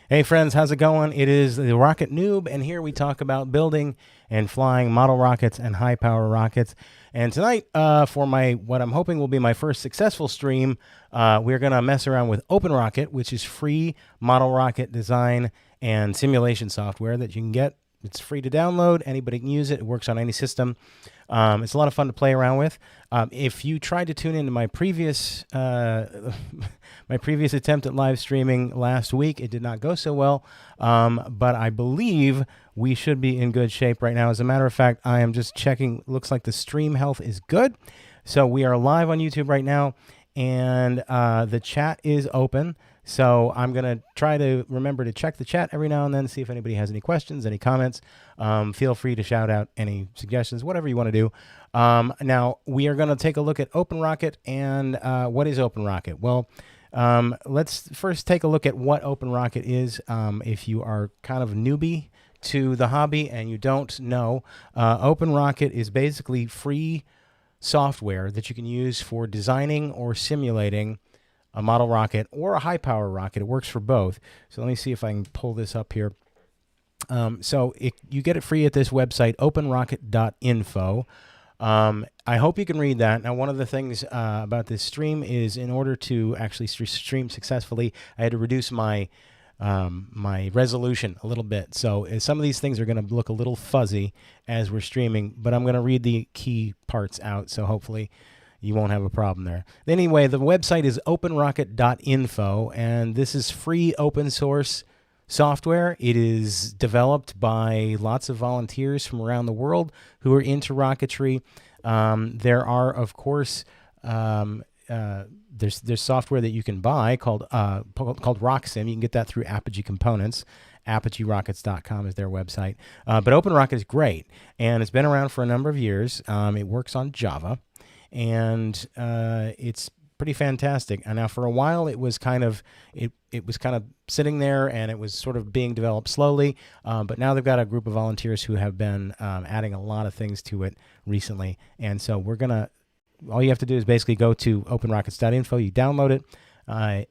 Hey friends, how's it going? It is the Rocket Noob, and here we talk about building and flying model rockets and high power rockets. And tonight, for what I'm hoping will be my first successful stream, we're gonna mess around with OpenRocket, which is free model rocket design and simulation software that you can get. It's free to download. Anybody can use it. It works on any system. It's a lot of fun to play around with. If you tried to tune into my previous my previous attempt at live streaming last week, it did not go so well. But I believe we should be in good shape right now. As a matter of fact, I am just checking. Looks like the stream health is good. So we are live on YouTube right now, and the chat is open. So I'm going to try to remember to check the chat every now and then, see if anybody has any questions, any comments. Feel free to shout out any suggestions, whatever you want to do. Now, we are going to take a look at OpenRocket. And what is OpenRocket? Well, let's first take a look at what OpenRocket is. If you are kind of newbie to the hobby and you don't know, OpenRocket is basically free software that you can use for designing or simulating a model rocket or a high power rocket. It works for both. So let me see if I can pull this up here. You get it free at this website, openrocket.info. I hope you can read that. Now, one of the things about this stream is, in order to actually stream successfully, I had to reduce my my resolution a little bit. So some of these things are going to look a little fuzzy as we're streaming, but I'm going to read the key parts out, so hopefully you won't have a problem there. Anyway, the website is openrocket.info, and this is free open source software. It is developed by lots of volunteers from around the world who are into rocketry. There are, of course, there's software that you can buy called RockSim. You can get that through Apogee Components. ApogeeRockets.com is their website. But OpenRocket is great, and it's been around for a number of years. It works on Java, and it's pretty fantastic. And now, for a while, it was kind of sitting there, and it was sort of being developed slowly. But now they've got a group of volunteers who have been adding a lot of things to it recently. And so all you have to do is basically go to openrockets.info. You download it.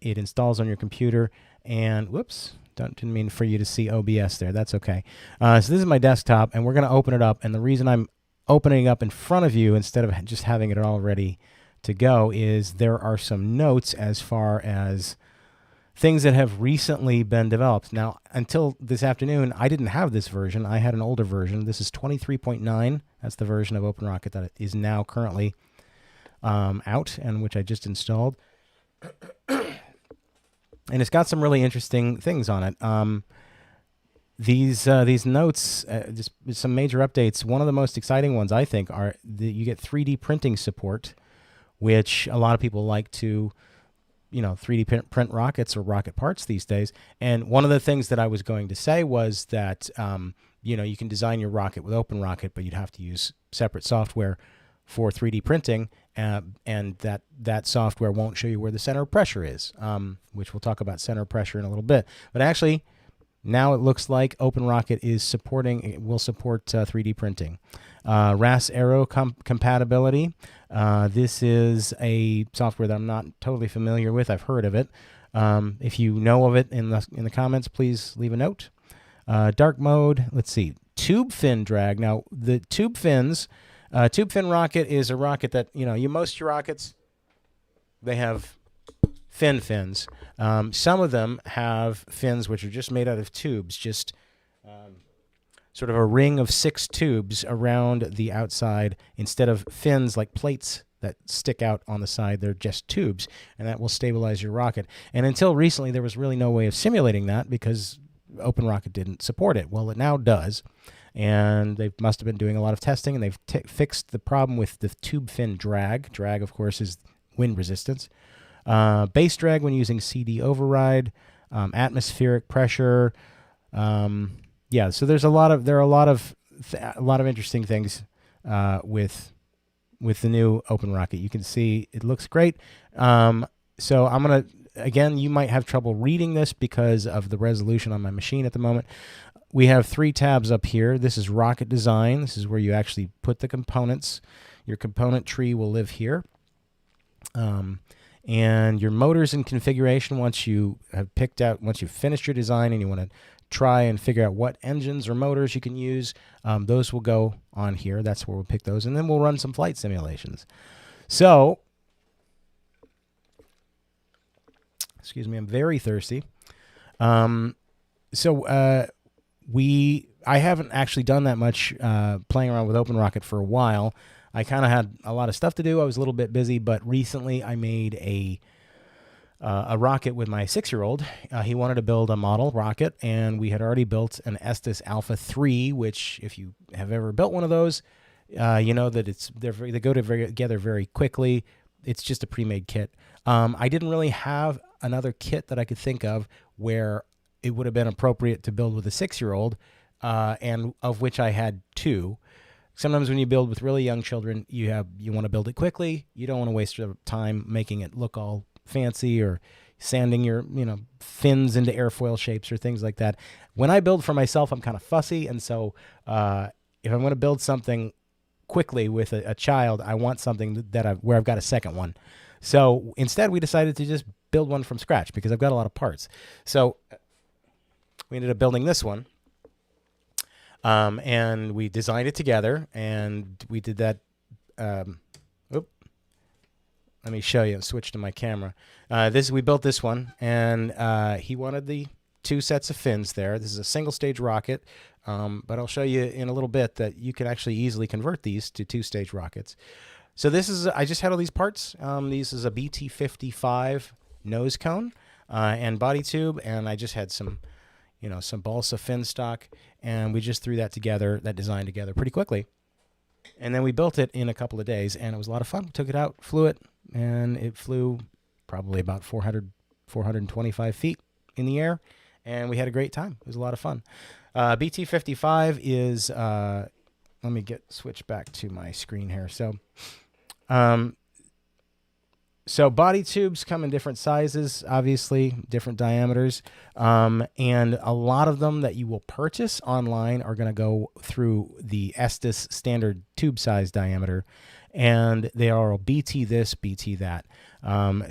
It installs on your computer. And whoops, didn't mean for you to see OBS there. That's okay. So this is my desktop, and we're going to open it up. And the reason I'm opening up in front of you instead of just having it all ready to go is there are some notes as far as things that have recently been developed. Now, until this afternoon, I didn't have this version. I had an older version. This is 23.9. That's the version of OpenRocket that is now currently out, and which I just installed. And it's got some really interesting things on it. These notes, just some major updates. One of the most exciting ones, I think, are that you get 3D printing support, which a lot of people like to, 3D print rockets or rocket parts these days. And one of the things that I was going to say was that, you can design your rocket with OpenRocket, but you'd have to use separate software for 3D printing, and that software won't show you where the center of pressure is, which we'll talk about center of pressure in a little bit. But actually, now it looks like OpenRocket will support 3D printing. RAS Aero compatibility. This is a software that I'm not totally familiar with. I've heard of it. If you know of it in the comments, please leave a note. Dark mode. Let's see. Tube fin drag. Now, the tube fin rocket is a rocket that, most of your rockets, they have fins. Some of them have fins which are just made out of tubes, just sort of a ring of 6 tubes around the outside. Instead of fins like plates that stick out on the side, they're just tubes, and that will stabilize your rocket. And until recently, there was really no way of simulating that because OpenRocket didn't support it. Well, it now does. And they must have been doing a lot of testing, and they've fixed the problem with the tube fin drag. Drag, of course, is wind resistance. Base drag when using CD override, atmospheric pressure. So there are a lot of interesting things with the new OpenRocket. You can see it looks great. So I'm gonna you might have trouble reading this because of the resolution on my machine at the moment. We have 3 tabs up here. This is Rocket Design. This is where you actually put the components. Your component tree will live here. and your motors in configuration. Once you have once you've finished your design and you want to try and figure out what engines or motors you can use, those will go on here. That's where we'll pick those, and then we'll run some flight simulations. So, excuse me, I'm very thirsty. I haven't actually done that much playing around with OpenRocket for a while. I kind of had a lot of stuff to do. I was a little bit busy, but recently I made a rocket with my 6-year-old. He wanted to build a model rocket, and we had already built an Estes Alpha 3, which, if you have ever built one of those, you know that they go together very quickly. It's just a pre-made kit. I didn't really have another kit that I could think of where it would have been appropriate to build with a 6-year-old, and of which I had 2. Sometimes when you build with really young children, you want to build it quickly. You don't want to waste your time making it look all fancy or sanding your fins into airfoil shapes or things like that. When I build for myself, I'm kind of fussy, and so if I'm going to build something quickly with a child, I want something where I've got a second one. So instead, we decided to just build one from scratch because I've got a lot of parts. So we ended up building this one. And we designed it together, and we did that. Let me show you. Switch to my camera. We built this one, and he wanted the 2 sets of fins there. This is a single-stage rocket, but I'll show you in a little bit that you can actually easily convert these to 2-stage rockets. So I just had all these parts. This is a BT-55 nose cone and body tube, and I just had some balsa fin stock, and we just threw that design together pretty quickly. And then we built it in a couple of days, and it was a lot of fun. We took it out, flew it, and it flew probably about 425 feet in the air, and we had a great time. It was a lot of fun. BT-55 is, let me switch back to my screen here. So body tubes come in different sizes, obviously, different diameters, and a lot of them that you will purchase online are going to go through the Estes standard tube size diameter, and they are BT this, BT that.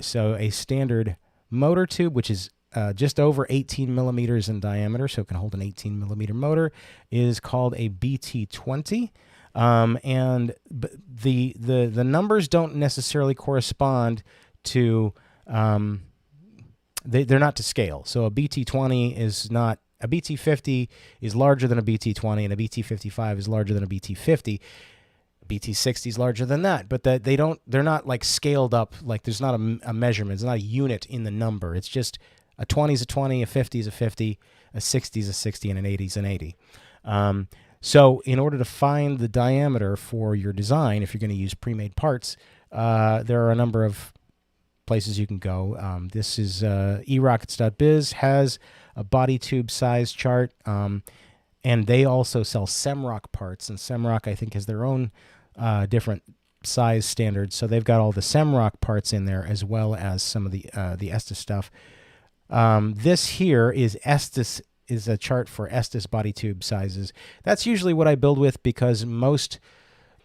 So a standard motor tube, which is just over 18 millimeters in diameter, so it can hold an 18 millimeter motor, is called a BT-20. And the numbers don't necessarily correspond to, they're not to scale. So a BT-20 is not, a BT-50 is larger than a BT-20, and a BT-55 is larger than a BT-50. BT-60 is larger than that, but they're not like scaled up, like there's not a measurement, it's not a unit in the number. It's just a 20 is a 20, a 50 is a 50, a 60 is a 60, and an 80 is an 80. So in order to find the diameter for your design, if you're going to use pre-made parts, there are a number of places you can go. This is erockets.biz has a body tube size chart, and they also sell Semrock parts, and Semrock, I think, has their own different size standards. So they've got all the Semrock parts in there, as well as some of the Estes stuff. This here is Estes. Is a chart for Estes body tube sizes. That's usually what I build with because most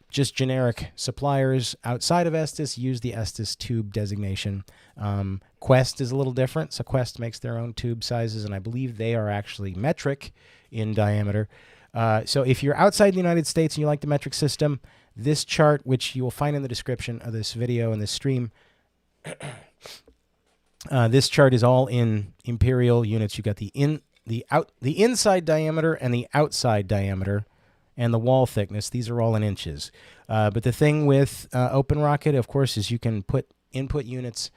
just generic suppliers outside of Estes use the Estes tube designation. Quest is a little different, so Quest makes their own tube sizes, and I believe they are actually metric in diameter. So if you're outside the United States and you like the metric system, this chart, which you will find in the description of this video and this stream, this chart is all in imperial units. You've got the inside diameter and the outside diameter and the wall thickness. These are all in inches. But the thing with OpenRocket, of course, is you can put input units,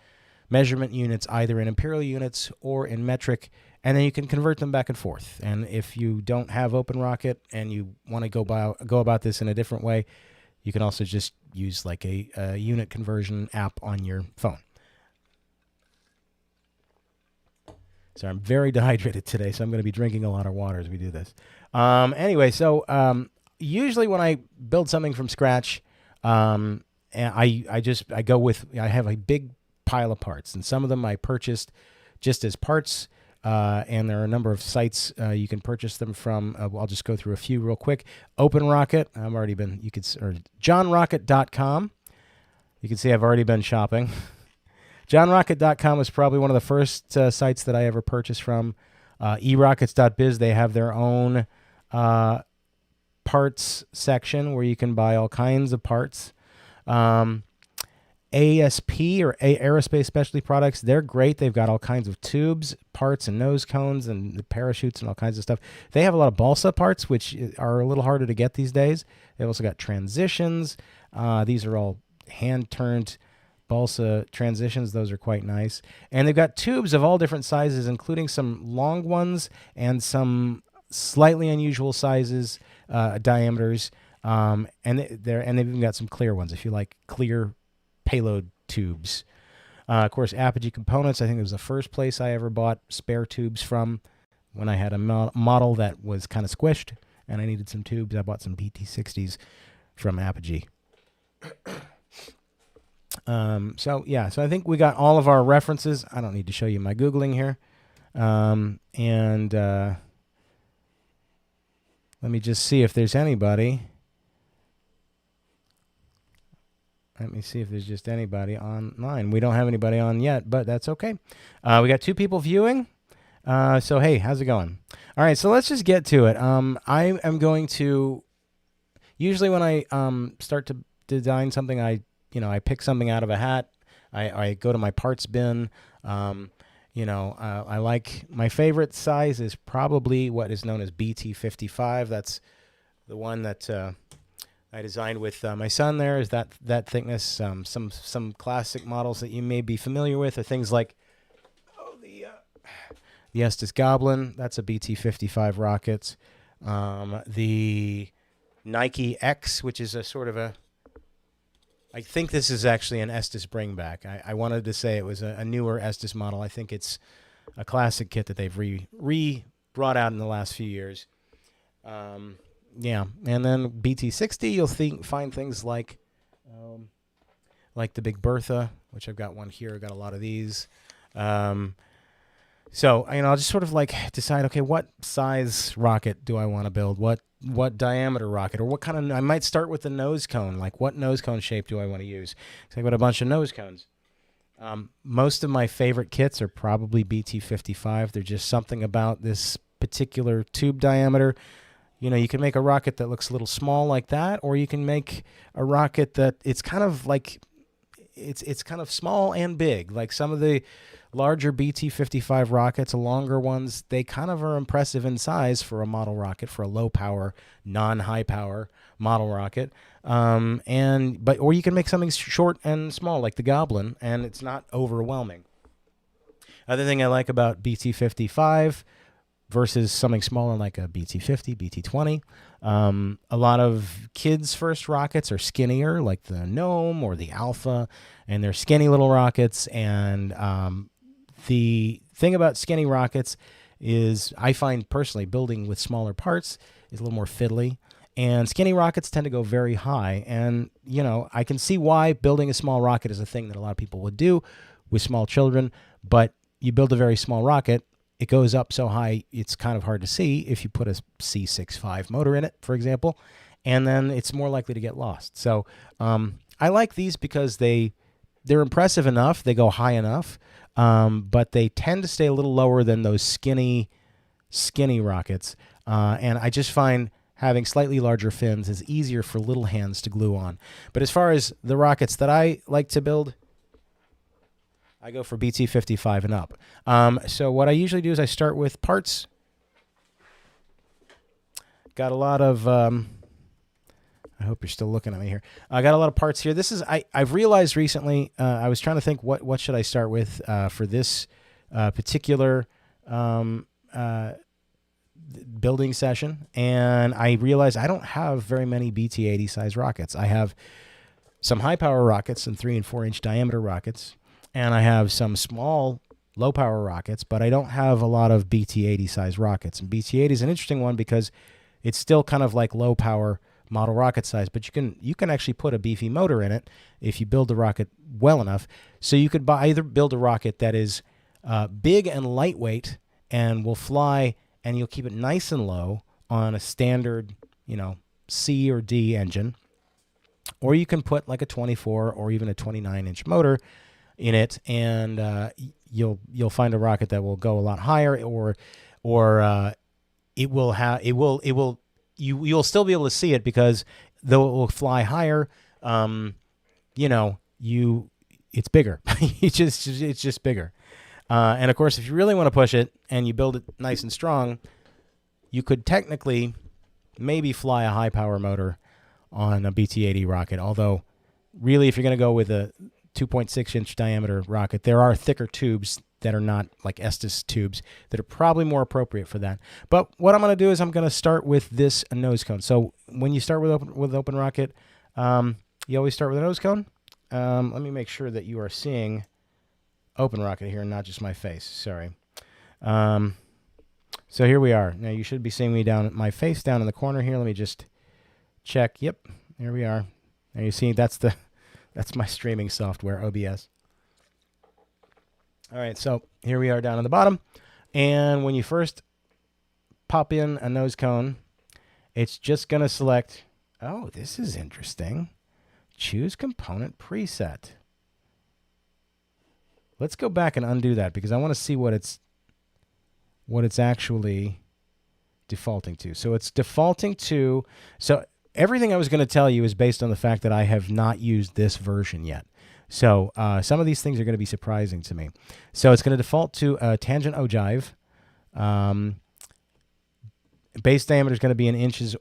measurement units, either in imperial units or in metric, and then you can convert them back and forth. And if you don't have OpenRocket and you want to go about this in a different way, you can also just use like a unit conversion app on your phone. So I'm very dehydrated today, so I'm going to be drinking a lot of water as we do this. Anyway, so usually when I build something from scratch, and I have a big pile of parts, and some of them I purchased just as parts, and there are a number of sites you can purchase them from. I'll just go through a few real quick. OpenRocket, or johnrocket.com. You can see I've already been shopping. JohnRocket.com was probably one of the first sites that I ever purchased from. eRockets.biz, they have their own parts section where you can buy all kinds of parts. ASP, or Aerospace Specialty Products, they're great. They've got all kinds of tubes, parts, and nose cones, and the parachutes, and all kinds of stuff. They have a lot of balsa parts, which are a little harder to get these days. They've also got transitions. These are all hand-turned balsa transitions. Those are quite nice. And they've got tubes of all different sizes, including some long ones and some slightly unusual sizes, diameters. And they've even got some clear ones if you like clear payload tubes. Of course, Apogee Components, I think it was the first place I ever bought spare tubes from when I had a model that was kind of squished and I needed some tubes. I bought some BT60s from Apogee. So I think we got all of our references. I don't need to show you my Googling here. Let me just see if there's anybody. Let me see if there's just anybody online. We don't have anybody on yet, but that's okay. We got 2 people viewing. So, hey, how's it going? All right, so let's just get to it. I am going to, usually when I start to design something, I pick something out of a hat. I go to my parts bin. I like, my favorite size is probably what is known as BT55. That's the one that I designed with my son. There is that thickness. Some classic models that you may be familiar with are things like the Estes Goblin. That's a BT55 rocket. The Nike X, which is a sort of I think this is actually an Estes bringback. I wanted to say it was a newer Estes model. I think it's a classic kit that they've brought out in the last few years. Yeah, and then BT60, you'll find things like the Big Bertha, which I've got one here. I've got a lot of these. So I'll just sort of decide, okay, what size rocket do I want to build? What diameter rocket, or what kind of? I might start with the nose cone. Like, what nose cone shape do I want to use? So I've got a bunch of nose cones. Most of my favorite kits are probably BT55. There's just something about this particular tube diameter. You can make a rocket that looks a little small like that, or you can make a rocket that it's kind of like it's kind of small and big. Like some of the larger BT55 rockets, the longer ones, they kind of are impressive in size for a model rocket, for a low power, non-high power model rocket. Or you can make something short and small like the Goblin, and it's not overwhelming. Other thing I like about BT55 versus something smaller like a BT50, BT20. A lot of kids' first rockets are skinnier, like the Gnome or the Alpha, and they're skinny little rockets. And the thing about skinny rockets is I find personally building with smaller parts is a little more fiddly. And skinny rockets tend to go very high. And, I can see why building a small rocket is a thing that a lot of people would do with small children. But you build a very small rocket, it goes up so high, it's kind of hard to see if you put a C65 motor in it, for example, and then it's more likely to get lost. So I like these because they're impressive enough, they go high enough, but they tend to stay a little lower than those skinny rockets. And I just find having slightly larger fins is easier for little hands to glue on. But as far as the rockets that I like to build, I go for BT55 and up. So what I usually do is I start with parts. Got a lot of, I hope you're still looking at me here. I got a lot of parts here. This is, I've realized recently, I was trying to think what should I start with for this particular building session. And I realized I don't have very many BT80 size rockets. I have some high power rockets, some 3 and 4 inch diameter rockets. And I have some small, low-power rockets, but I don't have a lot of BT-80 size rockets. And BT-80 is an interesting one because it's still kind of like low-power model rocket size, but you can actually put a beefy motor in it if you build the rocket well enough. So you could either build a rocket that is big and lightweight and will fly, and you'll keep it nice and low on a standard, C or D engine, or you can put like a 24 or even a 29-inch motor in it, and you'll find a rocket that will go a lot higher, or you'll still be able to see it, because though it will fly higher, it's bigger. It's just bigger. And of course, if you really want to push it and you build it nice and strong, you could technically maybe fly a high power motor on a BT-80 rocket. Although, really, if you're going to go with a 2.6-inch diameter rocket, there are thicker tubes that are not like Estes tubes that are probably more appropriate for that. But what I'm going to do is I'm going to start with this nose cone. So when you start with OpenRocket, you always start with a nose cone. Let me make sure that you are seeing OpenRocket here and not just my face. Sorry. So here we are. Now you should be seeing me my face down in the corner here. Let me just check. Yep, there we are. Now you see that's my streaming software, OBS. All right, so here we are down on the bottom. And when you first pop in a nose cone, it's just going to select, oh, this is interesting. Choose component preset. Let's go back and undo that, because I want to see what it's actually defaulting to. So it's defaulting to, so everything I was going to tell you is based on the fact that I have not used this version yet. So some of these things are going to be surprising to me. So it's going to default to tangent ogive. Base diameter is going to be in inches,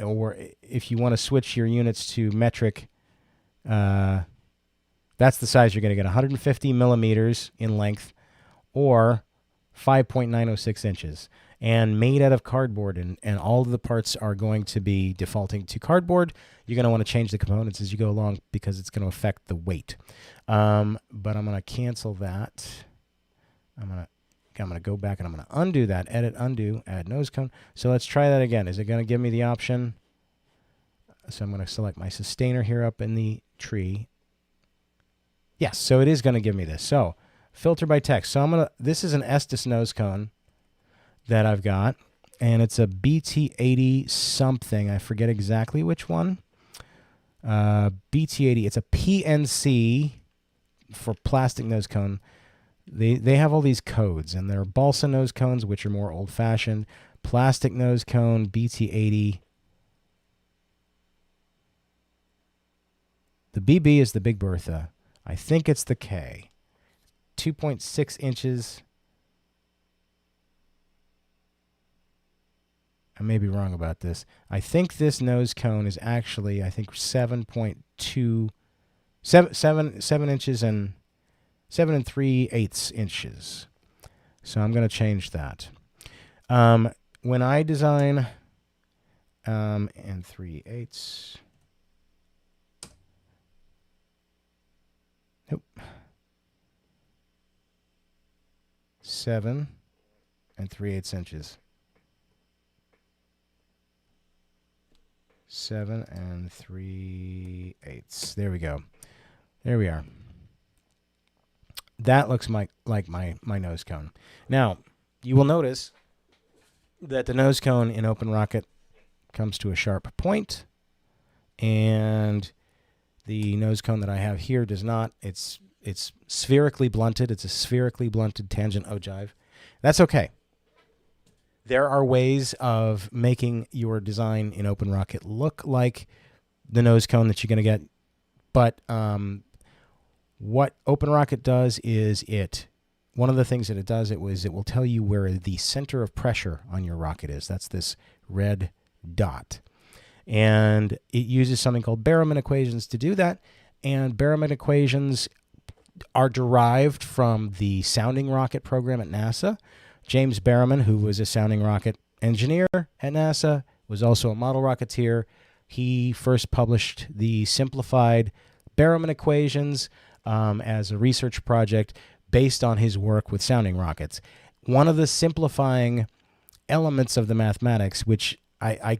or if you want to switch your units to metric, that's the size you're going to get, 150 millimeters in length, or 5.906 inches. And made out of cardboard, and all of the parts are going to be defaulting to cardboard. You're going to want to change the components as you go along, because it's going to affect the weight. But I'm going to cancel that. I'm going to go back and I'm going to undo that. Edit, undo, add nose cone. So let's try that again. Is it going to give me the option? So I'm going to select my sustainer here up in the tree. Yes, so it is going to give me this. So filter by text. So this is an Estes nose cone that I've got, and it's a BT-80 something. I forget exactly which one. BT-80. It's a PNC for plastic nose cone. They have all these codes, and there are balsa nose cones, which are more old-fashioned. Plastic nose cone, BT-80. The BB is the Big Bertha. I think it's the K. 2.6 inches. I may be wrong about this. I think this nose cone is actually, 7.2, 7 inches and 7 3/8 inches. So I'm going to change that. When I design and 3/8, nope, 7 3/8 inches. 7 3/8. There we go. There we are. That looks like my nose cone. Now, you will notice that the nose cone in OpenRocket comes to a sharp point, and the nose cone that I have here does not. It's spherically blunted. It's a spherically blunted tangent ogive. That's okay. There are ways of making your design in OpenRocket look like the nose cone that you're going to get, but what OpenRocket does is one of the things that it does, it will tell you where the center of pressure on your rocket is. That's this red dot. And it uses something called Barrowman equations to do that. And Barrowman equations are derived from the sounding rocket program at NASA. James Barrowman, who was a sounding rocket engineer at NASA, was also a model rocketeer. He first published the simplified Barrowman equations as a research project based on his work with sounding rockets. One of the simplifying elements of the mathematics, which I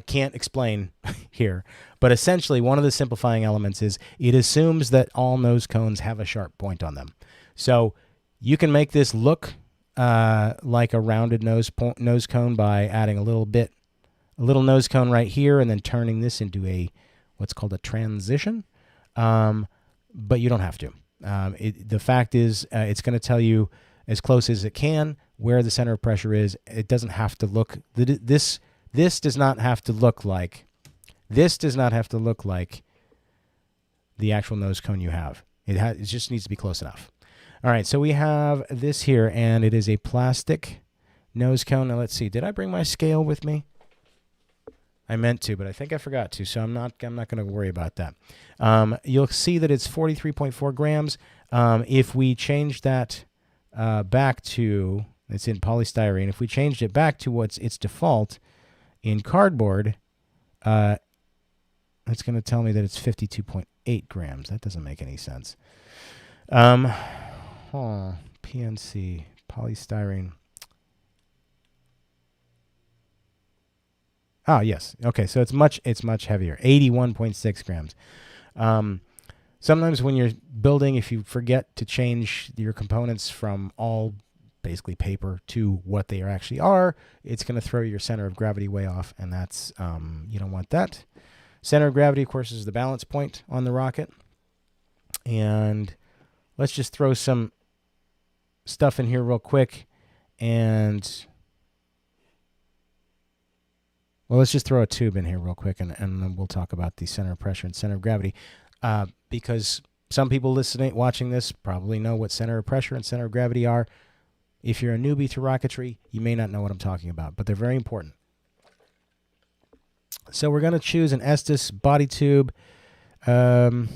can't explain here, but essentially one of the simplifying elements is it assumes that all nose cones have a sharp point on them. So you can make this look like a rounded nose cone by adding a little nose cone right here and then turning this into what's called a transition. But you don't have to. The fact is, it's going to tell you as close as it can where the center of pressure is. It doesn't have to look. This does not have to look like. This does not have to look like the actual nose cone you have. It just needs to be close enough. All right, so we have this here, and it is a plastic nose cone. Now let's see. Did I bring my scale with me? I meant to, but I think I forgot to, so I'm not going to worry about that. You'll see that it's 43.4 grams. If we change that back to, it's in polystyrene. If we changed it back to what's its default in cardboard, it's going to tell me that it's 52.8 grams. That doesn't make any sense. PNC, polystyrene. Ah, yes. Okay, so it's much heavier, 81.6 grams. Sometimes when you're building, if you forget to change your components from all basically paper to what they actually are, it's going to throw your center of gravity way off, and that's you don't want that. Center of gravity, of course, is the balance point on the rocket. And let's just throw some stuff in here real quick, and well, let's just throw a tube in here real quick, and then we'll talk about the center of pressure and center of gravity, because some people watching this probably know what center of pressure and center of gravity are. If you're a newbie to rocketry, you may not know what I'm talking about, but they're very important. So we're going to choose an Estes body tube. I'm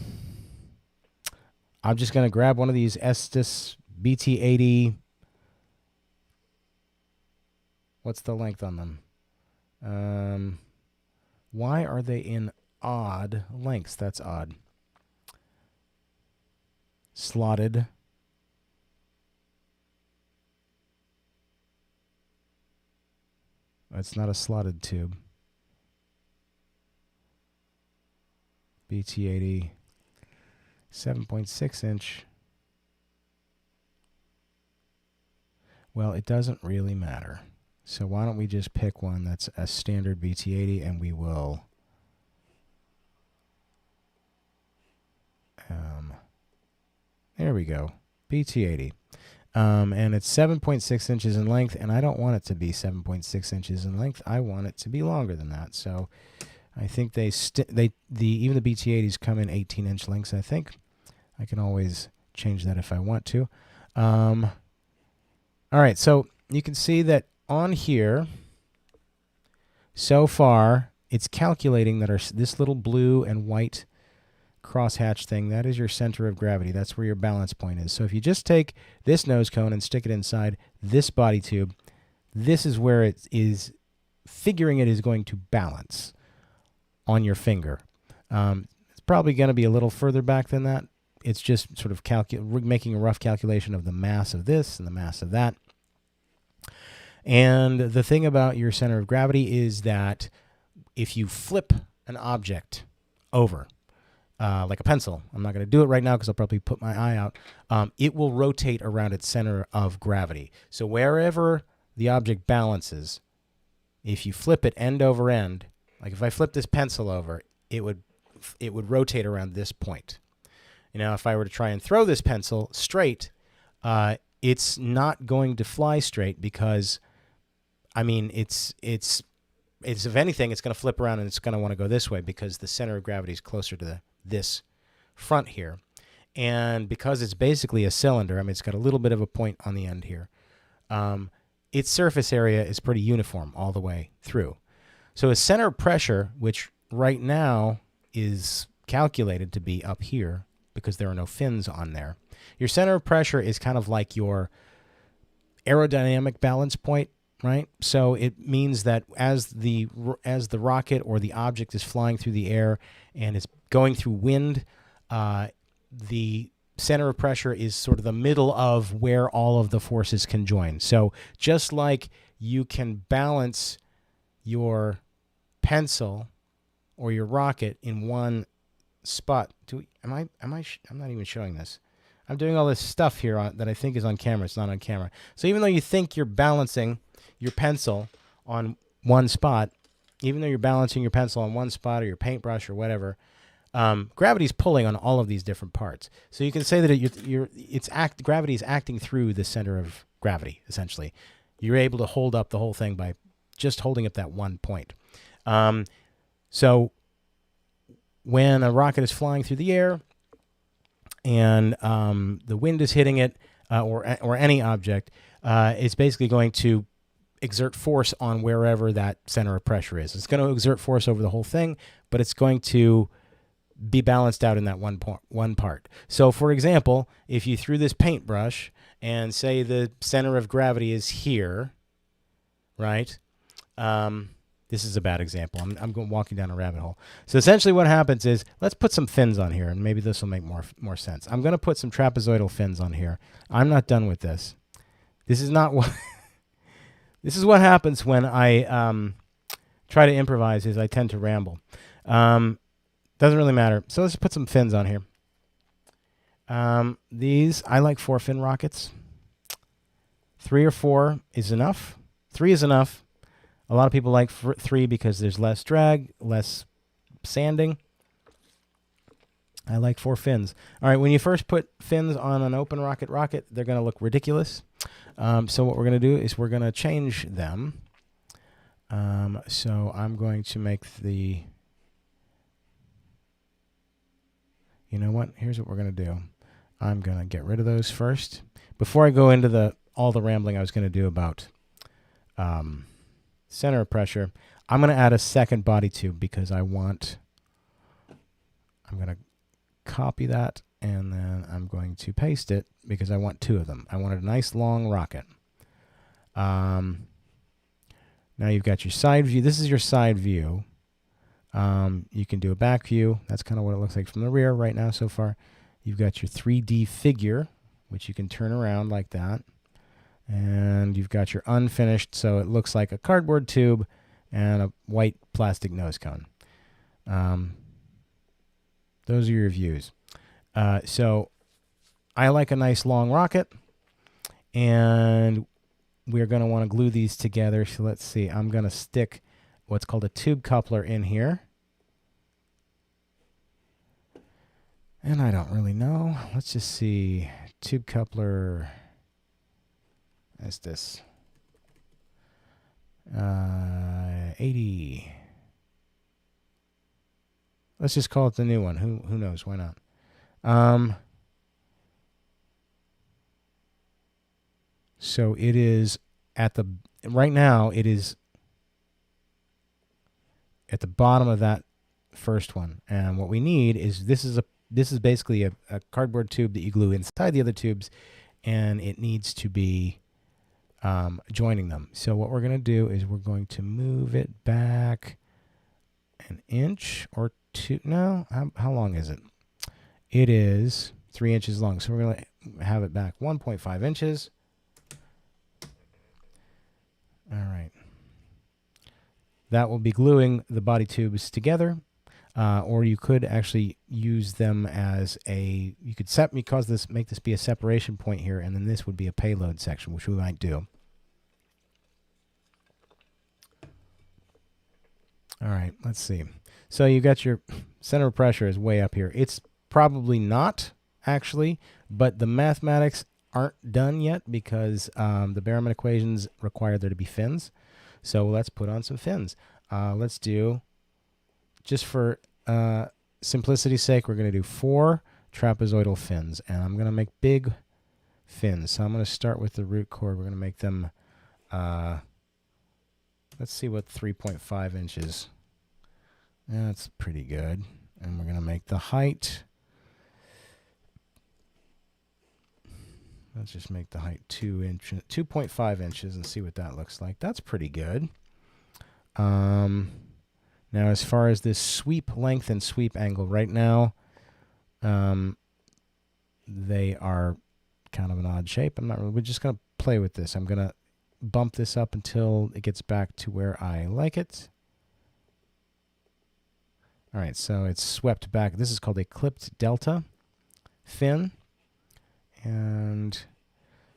just going to grab one of these Estes BT80. What's the length on them? Why are they in odd lengths? That's odd. Slotted. It's not a slotted tube. BT80, 7.6 inch. Well, it doesn't really matter. So why don't we just pick one that's a standard BT80, and we will there we go, BT80. And it's 7.6 inches in length, and I don't want it to be 7.6 inches in length. I want it to be longer than that. So I think even the BT80s come in 18-inch lengths, I think. I can always change that if I want to. All right, so you can see that on here, so far, it's calculating that this little blue and white crosshatch thing, that is your center of gravity. That's where your balance point is. So if you just take this nose cone and stick it inside this body tube, this is where it is figuring it is going to balance on your finger. It's probably going to be a little further back than that. It's just sort of making a rough calculation of the mass of this and the mass of that. And the thing about your center of gravity is that if you flip an object over, like a pencil, I'm not going to do it right now because I'll probably put my eye out, it will rotate around its center of gravity. So wherever the object balances, if you flip it end over end, like if I flip this pencil over, it would rotate around this point. You know, if I were to try and throw this pencil straight, it's not going to fly straight because, I mean, it's if anything, it's going to flip around and it's going to want to go this way because the center of gravity is closer to this front here. And because it's basically a cylinder, I mean, it's got a little bit of a point on the end here. Its surface area is pretty uniform all the way through. So a center of pressure, which right now is calculated to be up here because there are no fins on there. Your center of pressure is kind of like your aerodynamic balance point, right? So it means that as the rocket or the object is flying through the air and it's going through wind, the center of pressure is sort of the middle of where all of the forces can join. So just like you can balance your pencil or your rocket in one spot. I'm not even showing this. I'm doing all this stuff here that I think is on camera. It's not on camera. So even though you think you're balancing your pencil on one spot, even though you're balancing your pencil on one spot or your paintbrush or whatever, gravity's pulling on all of these different parts. So you can say that gravity is acting through the center of gravity, essentially. You're able to hold up the whole thing by just holding up that one point. So when a rocket is flying through the air and the wind is hitting it, or any object, it's basically going to exert force on wherever that center of pressure is. It's going to exert force over the whole thing, but it's going to be balanced out in that one part. So, for example, if you threw this paintbrush and say the center of gravity is here, right? This is a bad example. I'm walking down a rabbit hole. So essentially what happens is, let's put some fins on here, and maybe this will make more sense. I'm going to put some trapezoidal fins on here. I'm not done with this. This is not what... This is what happens when I try to improvise, is I tend to ramble. Doesn't really matter. So let's put some fins on here. These, I like 4-fin rockets. 3 or 4 is enough. 3 is enough. A lot of people like 3 because there's less drag, less sanding. I like 4 fins. All right, when you first put fins on an OpenRocket rocket, they're going to look ridiculous. So what we're going to do is we're going to change them. So I'm going to make the... You know what? Here's what we're going to do. I'm going to get rid of those first. Before I go into all the rambling I was going to do about center of pressure, I'm going to add a second body tube because I'm going to copy that, and then I'm going to paste it because I want 2 of them. I want a nice long rocket. Now you've got your side view. This is your side view. You can do a back view. That's kind of what it looks like from the rear right now so far. You've got your 3D figure, which you can turn around like that. And you've got your unfinished, so it looks like a cardboard tube and a white plastic nose cone. Those are your views. So I like a nice long rocket, and we're going to want to glue these together. So let's see. I'm going to stick what's called a tube coupler in here. And I don't really know. Let's just see. Tube coupler. That's this. 80. Let's just call it the new one. Who knows? Why not? So it is right now it is at the bottom of that first one. And what we need is this is basically a cardboard tube that you glue inside the other tubes, and it needs to be joining them. So what we're going to do is we're going to move it back an inch or 2. No, how long is it? It is 3 inches long. So we're going to have it back 1.5 inches. All right. That will be gluing the body tubes together. Or you could actually use them as you could make this be a separation point here, and then this would be a payload section, which we might do. All right, let's see. So you got your center of pressure is way up here. It's probably not, actually, but the mathematics aren't done yet because the Barrowman equations require there to be fins. So let's put on some fins. Let's do, just for simplicity's sake, we're going to do 4 trapezoidal fins, and I'm going to make big fins. So I'm going to start with the root cord. We're going to make them, let's see what 3.5 inches. That's pretty good. And we're going to make the height. Let's just make the height 2.5 inches and see what that looks like. That's pretty good. Now, as far as this sweep length and sweep angle, right now, they are kind of an odd shape. We're just going to play with this. I'm going to bump this up until it gets back to where I like it. All right, so it's swept back. This is called a clipped delta fin. And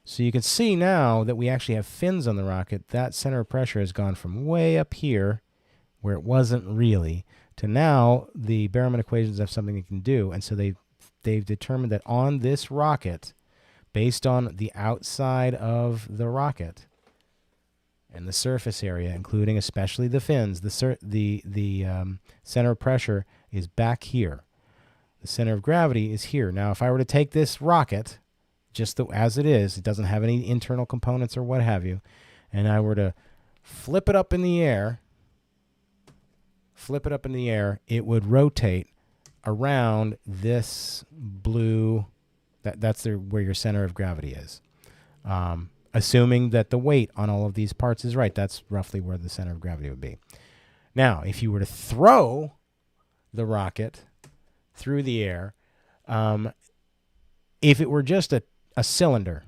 so you can see now that we actually have fins on the rocket. That center of pressure has gone from way up here, where it wasn't really, to now the Barrowman equations have something it can do. And so they've determined that on this rocket, based on the outside of the rocket and the surface area, including especially the fins, the center of pressure is back here. The center of gravity is here. Now, if I were to take this rocket, just as it is, it doesn't have any internal components or what have you, and I were to flip it up in the air, it would rotate around this blue, that's where your center of gravity is. Assuming that the weight on all of these parts is right, that's roughly where the center of gravity would be. Now, if you were to throw the rocket through the air, if it were just a cylinder,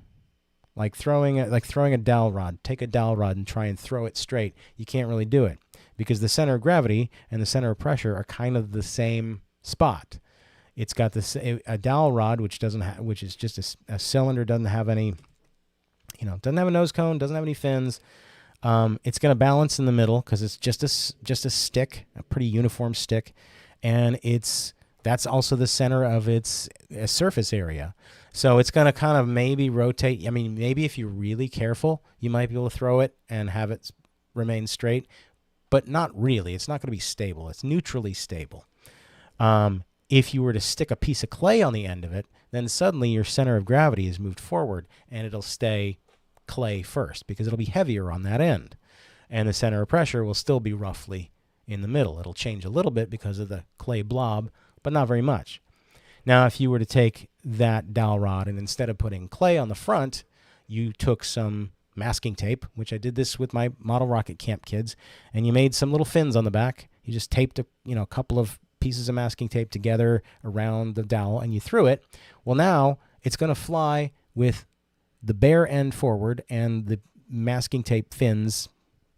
like throwing a dowel rod, take a dowel rod and try and throw it straight, you can't really do it because the center of gravity and the center of pressure are kind of the same spot. It's got a dowel rod, which is just a cylinder, doesn't have any, doesn't have a nose cone, doesn't have any fins. It's going to balance in the middle because it's just a stick, a pretty uniform stick, and that's also the center of its surface area. So it's going to kind of maybe rotate. I mean, maybe if you're really careful, you might be able to throw it and have it remain straight, but not really. It's not going to be stable. It's neutrally stable. If you were to stick a piece of clay on the end of it, then suddenly your center of gravity is moved forward, and it'll stay clay first because it'll be heavier on that end. And the center of pressure will still be roughly in the middle. It'll change a little bit because of the clay blob, but not very much. Now, if you were to take that dowel rod and instead of putting clay on the front, you took some masking tape, which I did this with my model rocket camp kids, and you made some little fins on the back. You just taped a couple of pieces of masking tape together around the dowel, and you threw it. Well, now it's going to fly with the bare end forward and the masking tape fins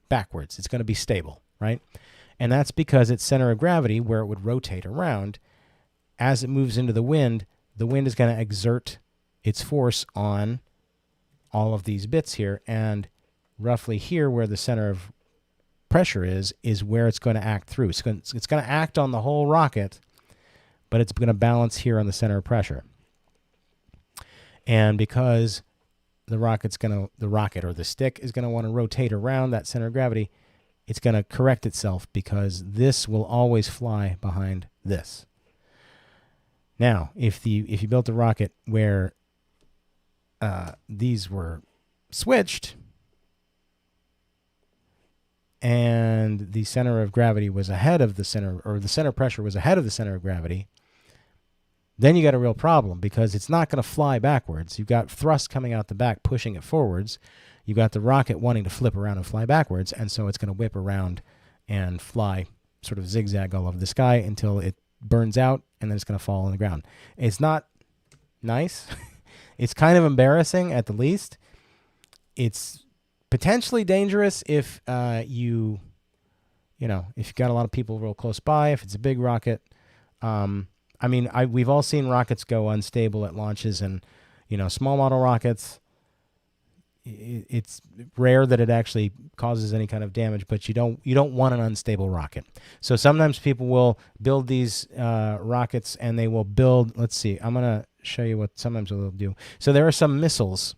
backwards. It's going to be stable, right? And that's because its center of gravity, where it would rotate around, as it moves into the wind is going to exert its force on all of these bits here, and roughly here where the center of pressure is where it's going to act through. It's going to act on the whole rocket, but it's going to balance here on the center of pressure. And because the rocket or the stick is going to want to rotate around that center of gravity, it's going to correct itself because this will always fly behind this. Now, if you built a rocket where these were switched and the center of gravity was ahead of the center, or the center of pressure was ahead of the center of gravity, then you got a real problem because it's not going to fly backwards. You've got thrust coming out the back pushing it forwards. You've got the rocket wanting to flip around and fly backwards, and so it's going to whip around and fly sort of zigzag all over the sky until it burns out, and then it's going to fall on the ground. It's not nice. It's kind of embarrassing at the least. It's potentially dangerous if if you've got a lot of people real close by, if it's a big rocket. We've all seen rockets go unstable at launches, and small model rockets, it's rare that it actually causes any kind of damage, but you don't want an unstable rocket. So sometimes people will build these rockets, and they will build, let's see, I'm going to show you what sometimes they'll do. So there are some missiles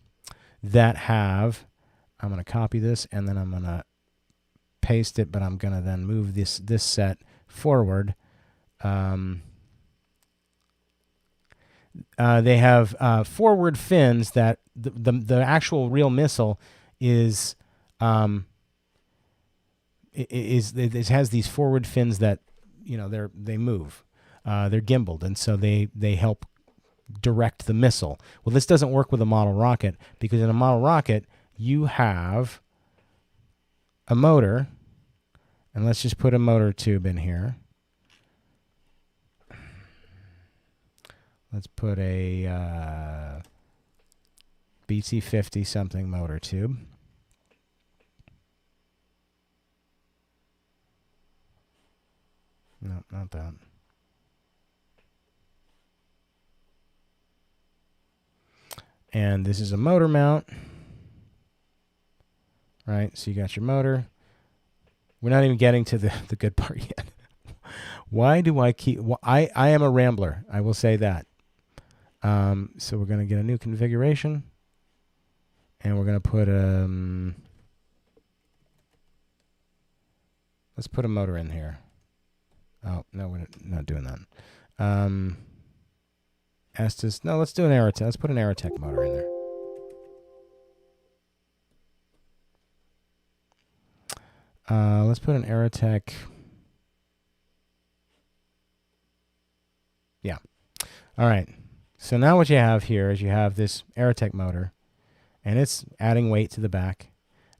that have, I'm going to copy this, and then I'm going to paste it, but I'm going to then move this set forward. They have forward fins that the actual real missile it has these forward fins that they move. They're gimbaled, and so they help direct the missile. Well, this doesn't work with a model rocket because in a model rocket you have a motor, and let's just put a motor tube in here. Let's put a BT50 something motor tube. No, not that. And this is a motor mount. Right, so you got your motor. We're not even getting to the good part yet. Why do I keep? I am a rambler. I will say that. So we're going to get a new configuration, and we're going to put let's put a motor in here. Oh no, we're not doing that. Estes. No, let's do an Aerotech. Let's put an Aerotech motor in there. Let's put an Aerotech. Yeah. All right. So now what you have here is you have this Aerotech motor, and it's adding weight to the back.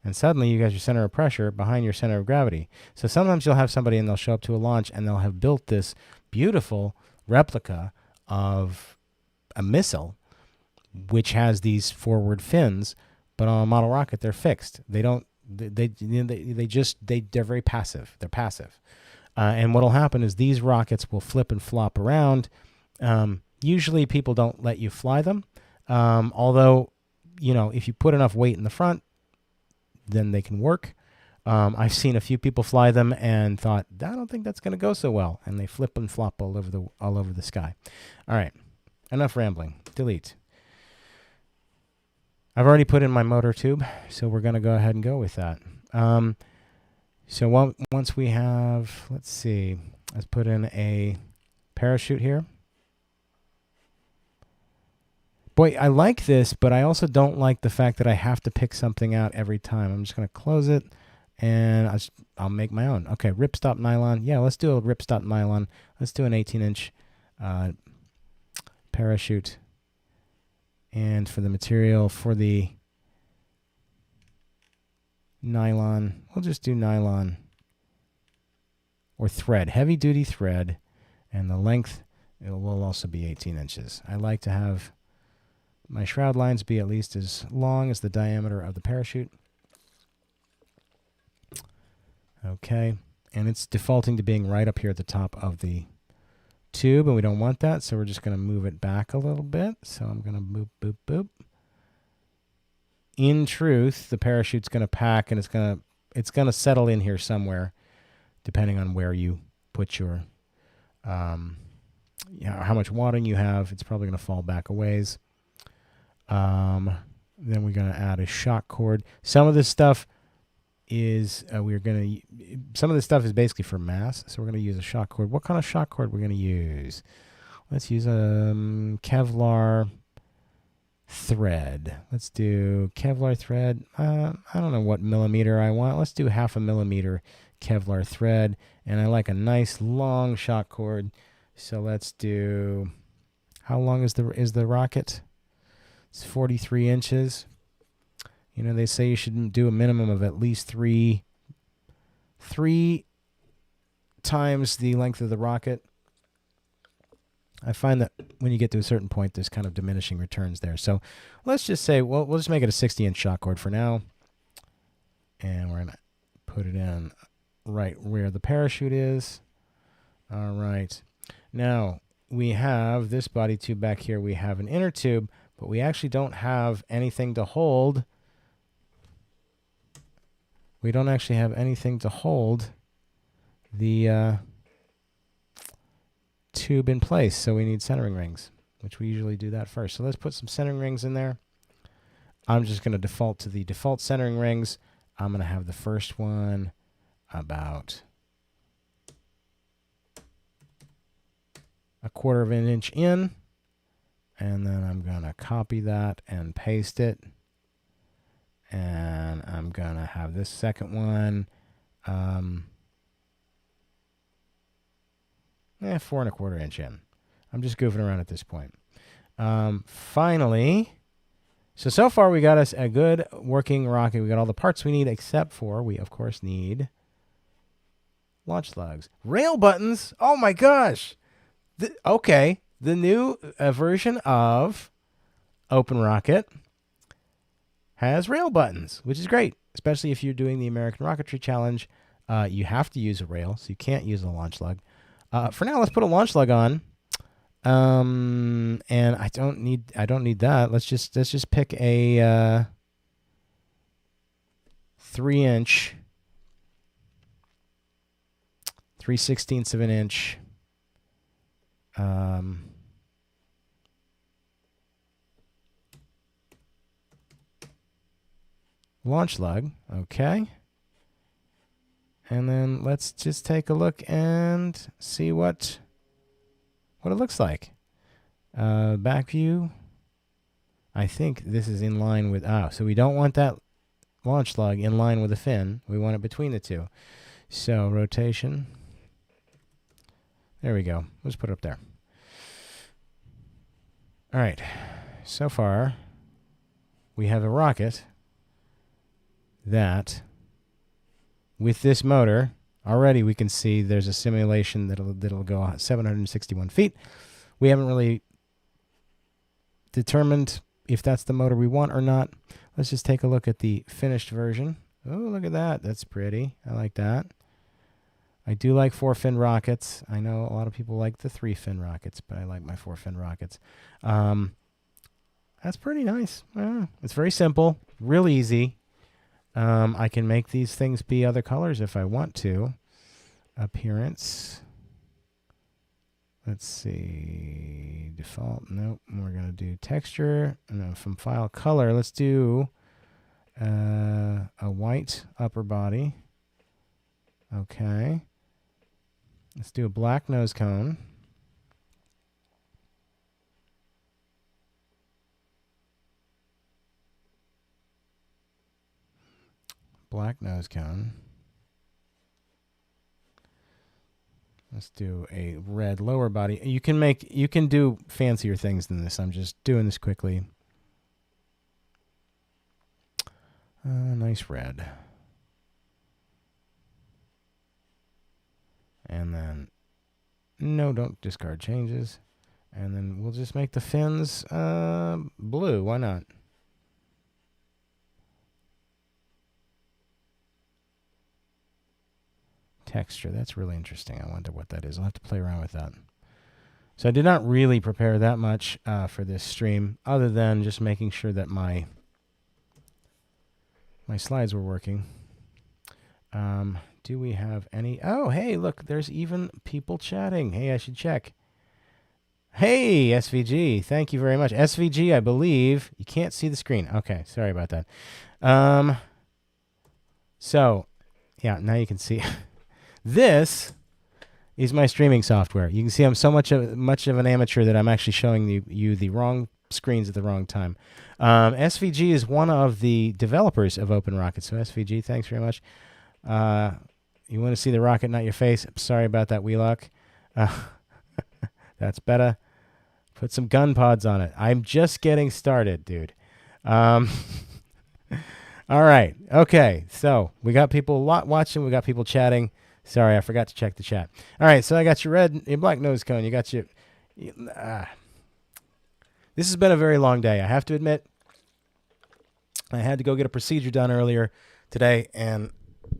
And suddenly you got your center of pressure behind your center of gravity. So sometimes you'll have somebody and they'll show up to a launch and they'll have built this beautiful replica of a missile, which has these forward fins, but on a model rocket they're fixed. They don't. They're very passive. They're passive. And what'll happen is these rockets will flip and flop around. Usually people don't let you fly them. Although, if you put enough weight in the front, then they can work. I've seen a few people fly them and thought, I don't think that's going to go so well. And they flip and flop all over the sky. All right. Enough rambling. Delete. I've already put in my motor tube, so we're going to go ahead and go with that. So once we have, let's see, let's put in a parachute here. Boy, I like this, but I also don't like the fact that I have to pick something out every time. I'm just going to close it, and I'll make my own. Okay, ripstop nylon. Yeah, let's do a ripstop nylon. Let's do an 18-inch parachute. And for the material, for the nylon, we'll just do nylon or thread, heavy-duty thread, and the length will also be 18 inches. I like to have my shroud lines be at least as long as the diameter of the parachute. Okay, and it's defaulting to being right up here at the top of the tube, and we don't want that, so we're just going to move it back a little bit. So I'm going to boop, boop, boop. In truth, the parachute's going to pack, and it's going to settle in here somewhere, depending on where you put your, how much wadding you have. It's probably going to fall back a ways. Then we're going to add a shock cord. Some of this stuff is some of this stuff is basically for mass, so we're going to use a shock cord. What kind of shock cord we're going to use? Let's use a Kevlar thread. Let's do Kevlar thread. I don't know what millimeter I want. Let's do 0.5 millimeter Kevlar thread, and I like a nice long shock cord. So let's do. How long is the rocket? It's 43 inches. They say you should do a minimum of at least three times the length of the rocket. I find that when you get to a certain point, there's kind of diminishing returns there. So let's just say, we'll just make it a 60-inch shock cord for now. And we're going to put it in right where the parachute is. All right. Now, we have this body tube back here. We have an inner tube, but we actually don't have anything to hold. We don't actually have anything to hold the tube in place, so we need centering rings, which we usually do that first. So let's put some centering rings in there. I'm just going to default to the default centering rings. I'm going to have the first one about 1/4 of an inch in, and then I'm going to copy that and paste it. And I'm going to have this second one 4 1/4 inch in. I'm just goofing around at this point. Finally, so far we got us a good working rocket. We got all the parts we need, except for we, of course, need launch lugs. Rail buttons? Oh my gosh! Okay, the new version of OpenRocket has rail buttons, which is great, especially if you're doing the American Rocketry Challenge. You have to use a rail, so you can't use a launch lug. For now, let's put a launch lug on. And I don't need that. Let's just pick a 3-inch 3/16 of an inch launch lug. Okay. And then let's just take a look and see what it looks like. Back view. I think this is in line with, so we don't want that launch lug in line with the fin. We want it between the two. So rotation. There we go. Let's put it up there. All right. So far, we have a rocket that, with this motor, already we can see there's a simulation that'll go 761 feet. We haven't really determined if that's the motor we want or not. Let's just take a look at the finished version. Oh, look at that. That's pretty. I like that. I do like 4-fin rockets. I know a lot of people like the 3-fin rockets, but I like my 4-fin rockets. That's pretty nice. It's very simple, real easy. I can make these things be other colors if I want to. Appearance. Let's see. Default. Nope. We're going to do texture. No, from file color, let's do a white upper body. Okay. Let's do a black nose cone. Black nose cone. Let's do a red lower body. You can do fancier things than this. I'm just doing this quickly. Nice red. And then, no, don't discard changes. And then we'll just make the fins blue. Why not? Texture. That's really interesting. I wonder what that is. I'll have to play around with that. So I did not really prepare that much for this stream, other than just making sure that my slides were working. Do we have any? Oh, hey, look, there's even people chatting. Hey, I should check. Hey, SVG, thank you very much. SVG, I believe. You can't see the screen. Okay, sorry about that. So, yeah, now you can see. This is my streaming software. You can see I'm so much of an amateur that I'm actually showing you the wrong screens at the wrong time. SVG is one of the developers of OpenRocket. So SVG, thanks very much. You want to see the rocket, not your face. I'm sorry about that, Wheelock. That's better. Put some gun pods on it. I'm just getting started, dude. All right. Okay. So we got people watching. We got people chatting. Sorry, I forgot to check the chat. All right. So I got your black nose cone. You got your. This has been a very long day. I have to admit. I had to go get a procedure done earlier today, and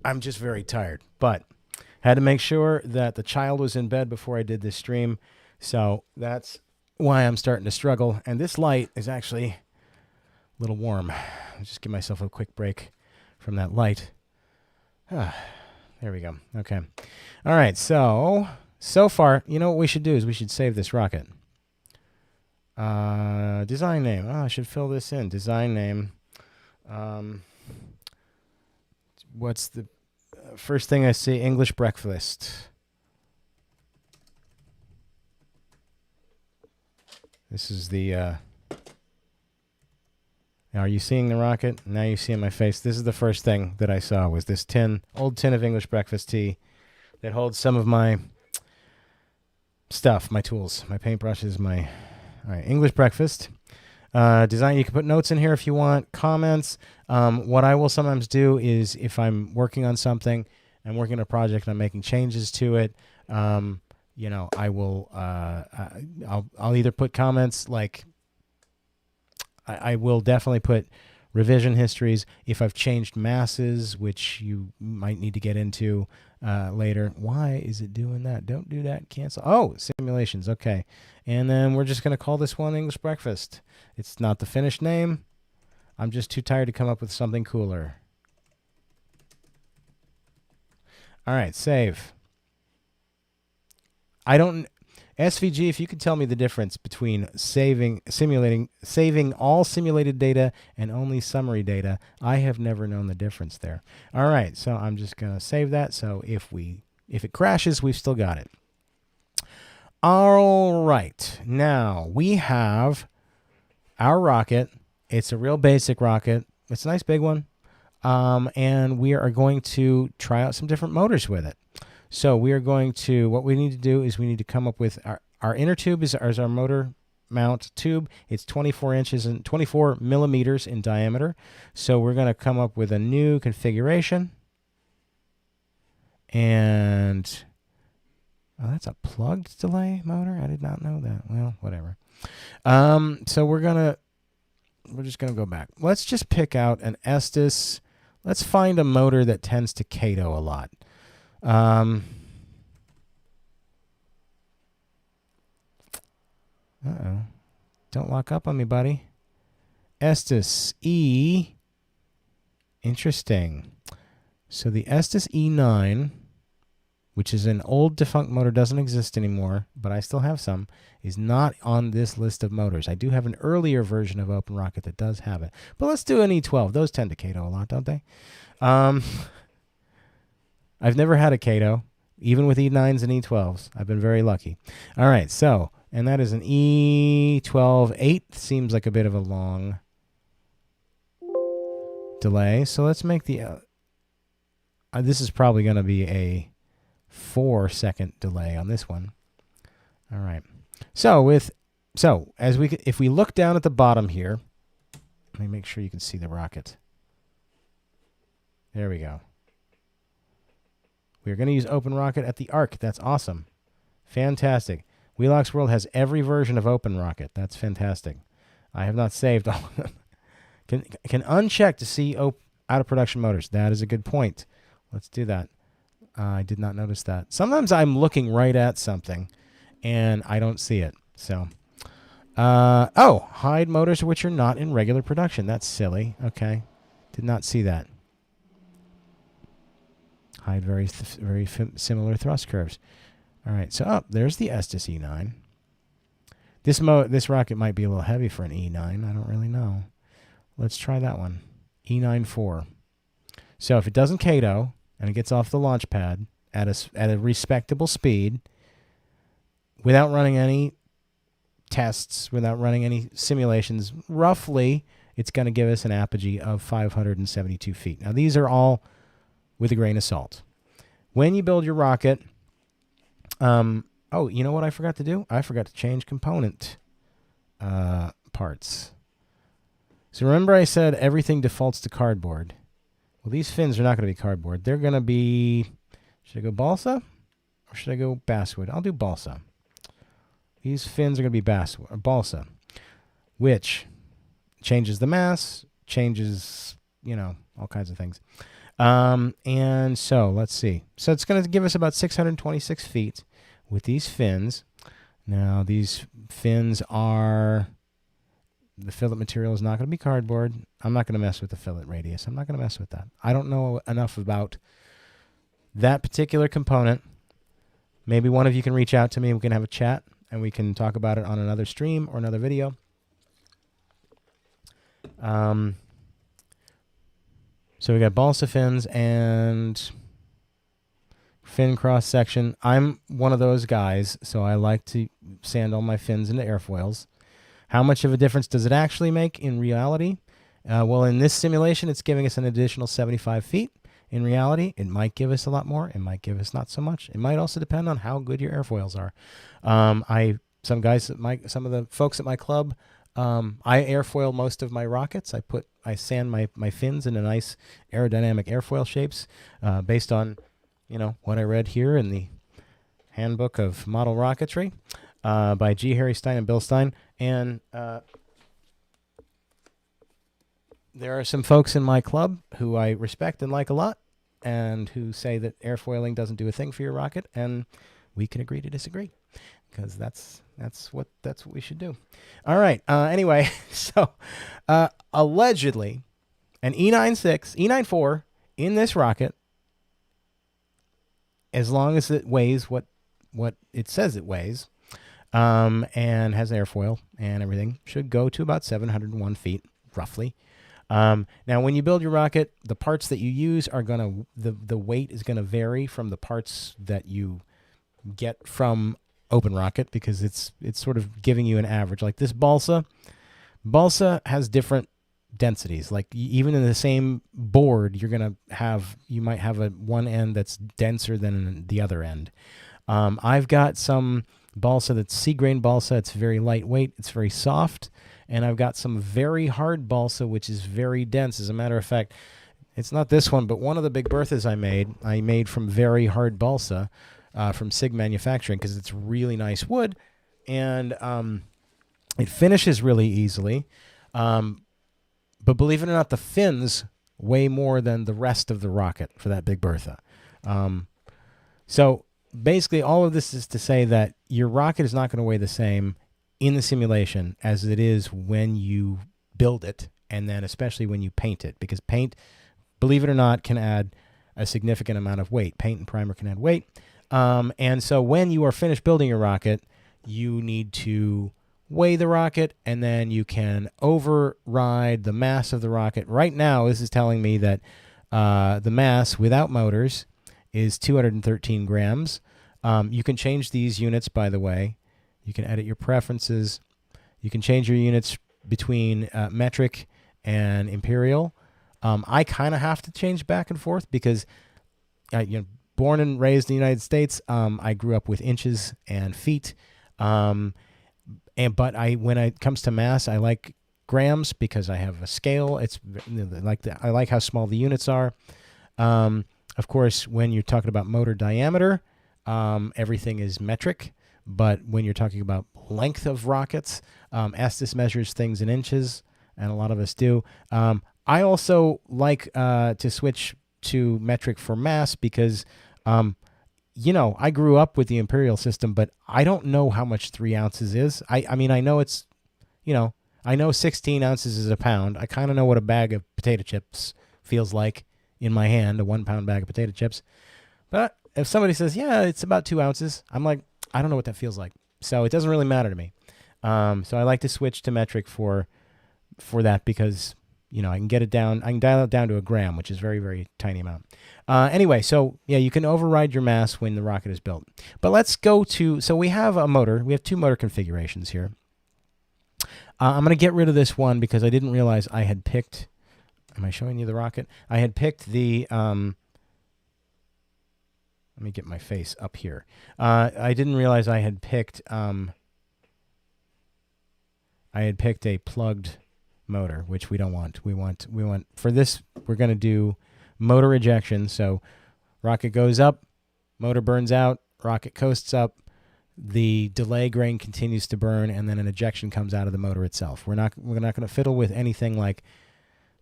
I'm just very tired. But had to make sure that the child was in bed before I did this stream. So that's why I'm starting to struggle. And this light is actually a little warm. I'll just give myself a quick break from that light. There we go. Okay. All right. So far, you know what we should do is we should save this rocket. Design name. Oh, I should fill this in. Design name. What's the first thing I see? English breakfast. This is the, are you seeing the rocket? Now you see in my face. This is the first thing that I saw was this old tin of English breakfast tea that holds some of my stuff, my tools, my paintbrushes, all right, English breakfast. Design, you can put notes in here if you want, comments. What I will sometimes do is if I'm working on something, I'm working on a project and I'm making changes to it, you know, I will, I'll either put comments like, I will definitely put revision histories if I've changed masses, which you might need to get into later. Why is it doing that? Don't do that. Cancel. Oh, simulations. Okay. And then we're just going to call this one English breakfast. It's not the finished name. I'm just too tired to come up with something cooler. All right, save. I don't. SVG, if you could tell me the difference between saving all simulated data and only summary data, I have never known the difference there. All right, so I'm just going to save that. So if it crashes, we've still got it. All right, now we have our rocket. It's a real basic rocket. It's a nice big one, and we are going to try out some different motors with it. So we are going to, what we need to do is we need to come up with our inner tube is our motor mount tube. It's 24 inches and 24 millimeters in diameter. So we're going to come up with a new configuration. And oh, that's a plugged delay motor. I did not know that. Well, whatever. So we're just going to go back. Let's just pick out an Estes. Let's find a motor that tends to Kato a lot. Uh-oh. Don't lock up on me, buddy. Estes E. Interesting. So the Estes E9, which is an old defunct motor, doesn't exist anymore, but I still have some, is not on this list of motors. I do have an earlier version of OpenRocket that does have it. But let's do an E12. Those tend to Kato a lot, don't they? I've never had a Kato, even with E9s and E12s. I've been very lucky. All right, so, and that is an E12-8. Seems like a bit of a long delay. So let's make the, this is probably going to be a 4-second delay on this one. All right. So if we look down at the bottom here, let me make sure you can see the rocket. There we go. We're going to use OpenRocket at the arc. That's awesome. Fantastic. Wheelox World has every version of OpenRocket. That's fantastic. I have not saved all of them. Can uncheck to see out of production motors. That is a good point. Let's do that. I did not notice that. Sometimes I'm looking right at something and I don't see it. So, oh, hide motors which are not in regular production. That's silly. Okay. Did not see that. Hide very similar thrust curves. All right, so there's the Estes E9. This rocket might be a little heavy for an E9. I don't really know. Let's try that one. E9-4. So if it doesn't Kato and it gets off the launch pad at a respectable speed, without running any tests, without running any simulations, roughly it's going to give us an apogee of 572 feet. Now these are all with a grain of salt. When you build your rocket, oh, you know what I forgot to do? I forgot to change component parts. So remember I said everything defaults to cardboard. Well, these fins are not going to be cardboard. They're going to be, should I go balsa or should I go basswood? I'll do balsa. These fins are going to be balsa, which changes the mass, changes, all kinds of things. And so let's see. So it's going to give us about 626 feet with these fins. Now these fins are, the fillet material is not going to be cardboard. I'm not going to mess with the fillet radius. I'm not going to mess with that. I don't know enough about that particular component. Maybe one of you can reach out to me. We can have a chat and we can talk about it on another stream or another video. So we got balsa fins and fin cross section. I'm one of those guys, so I like to sand all my fins into airfoils. How much of a difference does it actually make in reality? Well, in this simulation, it's giving us an additional 75 feet. In reality, it might give us a lot more. It might give us not so much. It might also depend on how good your airfoils are. Some of the folks at my club, I airfoil most of my rockets. I sand my fins into nice aerodynamic airfoil shapes, based on, what I read here in the Handbook of Model Rocketry, by G. Harry Stein and Bill Stein. And there are some folks in my club who I respect and like a lot, and who say that airfoiling doesn't do a thing for your rocket, and we can agree to disagree, because that's what we should do. All right. Anyway, so allegedly, an E9-4 in this rocket, as long as it weighs what what it says it weighs, and has airfoil and everything, should go to about 701 feet, roughly. Now, when you build your rocket, the parts that you use are going to, the weight is going to vary from the parts that you get from OpenRocket, because it's sort of giving you an average. Like this balsa has different densities. Like even in the same board, you might have one end that's denser than the other end. I've got some balsa that's sea grain balsa. It's very lightweight. It's very soft. And I've got some very hard balsa, which is very dense. As a matter of fact, it's not this one, but one of the Big Berthas I made from very hard balsa from SIG Manufacturing, because it's really nice wood, and it finishes really easily. But believe it or not, the fins weigh more than the rest of the rocket for that Big Bertha. So basically, all of this is to say that your rocket is not going to weigh the same in the simulation as it is when you build it, and then especially when you paint it, because paint, believe it or not, can add a significant amount of weight. Paint and primer can add weight. And so when you are finished building your rocket, you need to weigh the rocket, and then you can override the mass of the rocket. Right now, this is telling me that the mass without motors is 213 grams. You can change these units, by the way. You can edit your preferences. You can change your units between metric and imperial. I kind of have to change back and forth because, born and raised in the United States, I grew up with inches and feet. But when it comes to mass, I like grams because I have a scale. I like how small the units are. Of course, when you're talking about motor diameter, everything is metric. But when you're talking about length of rockets, Estes measures things in inches, and a lot of us do. I also like to switch to metric for mass because, I grew up with the imperial system, but I don't know how much 3 ounces is. I mean, I know it's, I know 16 ounces is a pound. I kind of know what a bag of potato chips feels like in my hand, a 1 pound bag of potato chips. But if somebody says, yeah, it's about 2 ounces, I'm like, I don't know what that feels like. So it doesn't really matter to me. So I like to switch to metric for that because, I can get it down. I can dial it down to a gram, which is very, very tiny amount. Anyway, so yeah, you can override your mass when the rocket is built. But let's go to, so we have a motor. We have 2 motor configurations here. I'm going to get rid of this one because I didn't realize I had picked, am I showing you the rocket? I had picked the, let me get my face up here. I didn't realize I had picked a plugged motor, which we don't want. We want for this, we're going to do motor ejection. So rocket goes up, motor burns out, rocket coasts up, the delay grain continues to burn, and then an ejection comes out of the motor itself. We're not going to fiddle with anything like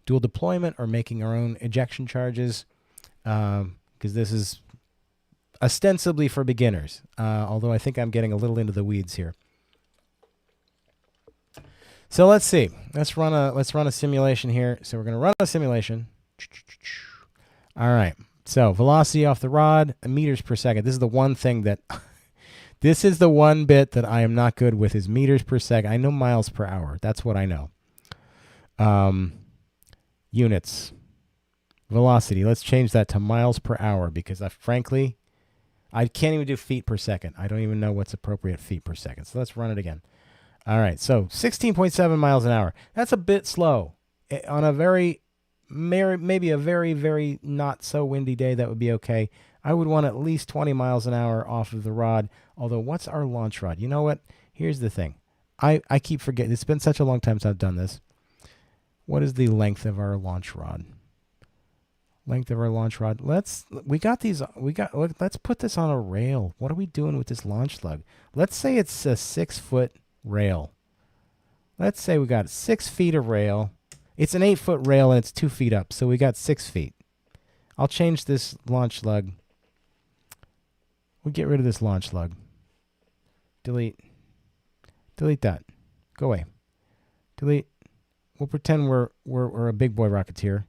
dual deployment or making our own ejection charges, because this is ostensibly for beginners, although I think I'm getting a little into the weeds here. So let's see. Let's run a simulation here. So we're going to run a simulation. All right. So velocity off the rod, meters per second. This is the one thing that this is the one bit that I am not good with, is meters per second. I know miles per hour. That's what I know. Units. Velocity. Let's change that to miles per hour because frankly, I can't even do feet per second. I don't even know what's appropriate feet per second. So let's run it again. All right. So 16.7 miles an hour. That's a bit slow. On a maybe a very, very not so windy day, that would be okay. I would want at least 20 miles an hour off of the rod. Although, what's our launch rod? You know what? Here's the thing. I keep forgetting. It's been such a long time since I've done this. What is the length of our launch rod? Length of our launch rod. Let's put this on a rail. What are we doing with this launch lug? Let's say it's a 6-foot rail. Let's say we got 6 feet of rail. It's an 8-foot rail and it's 2 feet up, so we got 6 feet. I'll change this launch lug. We'll get rid of this launch lug. Delete. Delete that. Go away. Delete. We'll pretend we're a big boy rocketeer.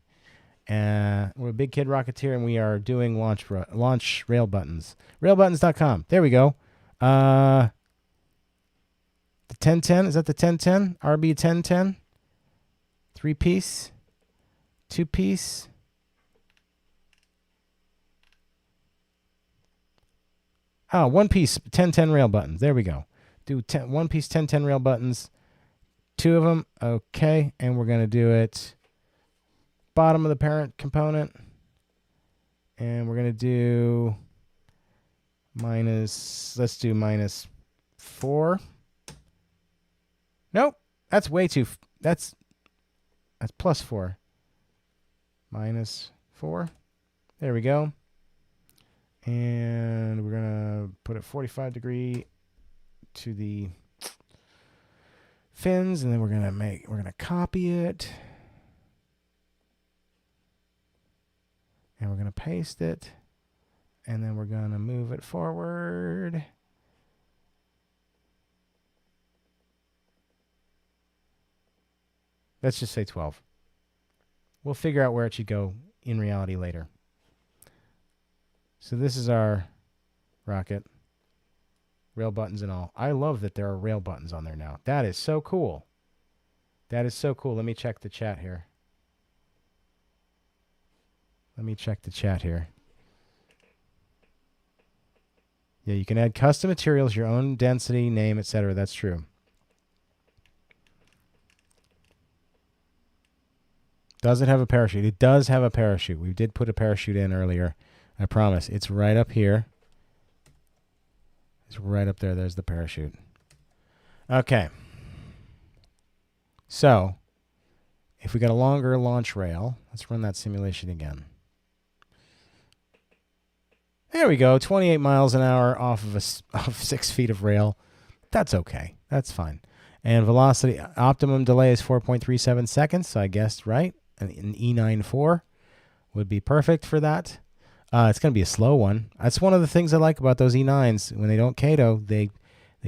We're a big kid rocketeer, and we are doing launch rail buttons. Railbuttons.com. There we go. The 1010, is that the 1010? RB 1010? 3-piece? 2-piece? Oh, 1-piece 1010 rail buttons. There we go. Do 1-piece 1010 rail buttons. 2 of them. Okay. And we're going to do it bottom of the parent component. And we're going to do let's do -4. Nope. That's way too, that's +4. -4. There we go. And we're going to put it 45 degree to the fins, and then we're going to copy it. And we're going to paste it. And then we're going to move it forward. Let's just say 12. We'll figure out where it should go in reality later. So this is our rocket. Rail buttons and all. I love that there are rail buttons on there now. That is so cool. That is so cool. Let me check the chat here. Yeah, you can add custom materials, your own density, name, etc. That's true. Does it have a parachute? It does have a parachute. We did put a parachute in earlier. I promise. It's right up here. It's right up there. There's the parachute. Okay. So, if we got a longer launch rail, let's run that simulation again. There we go. 28 miles an hour off of 6 feet of rail. That's okay. That's fine. And velocity, optimum delay is 4.37 seconds. So I guessed right. An E94 would be perfect for that. It's going to be a slow one. That's one of the things I like about those E9s. When they don't Kato, they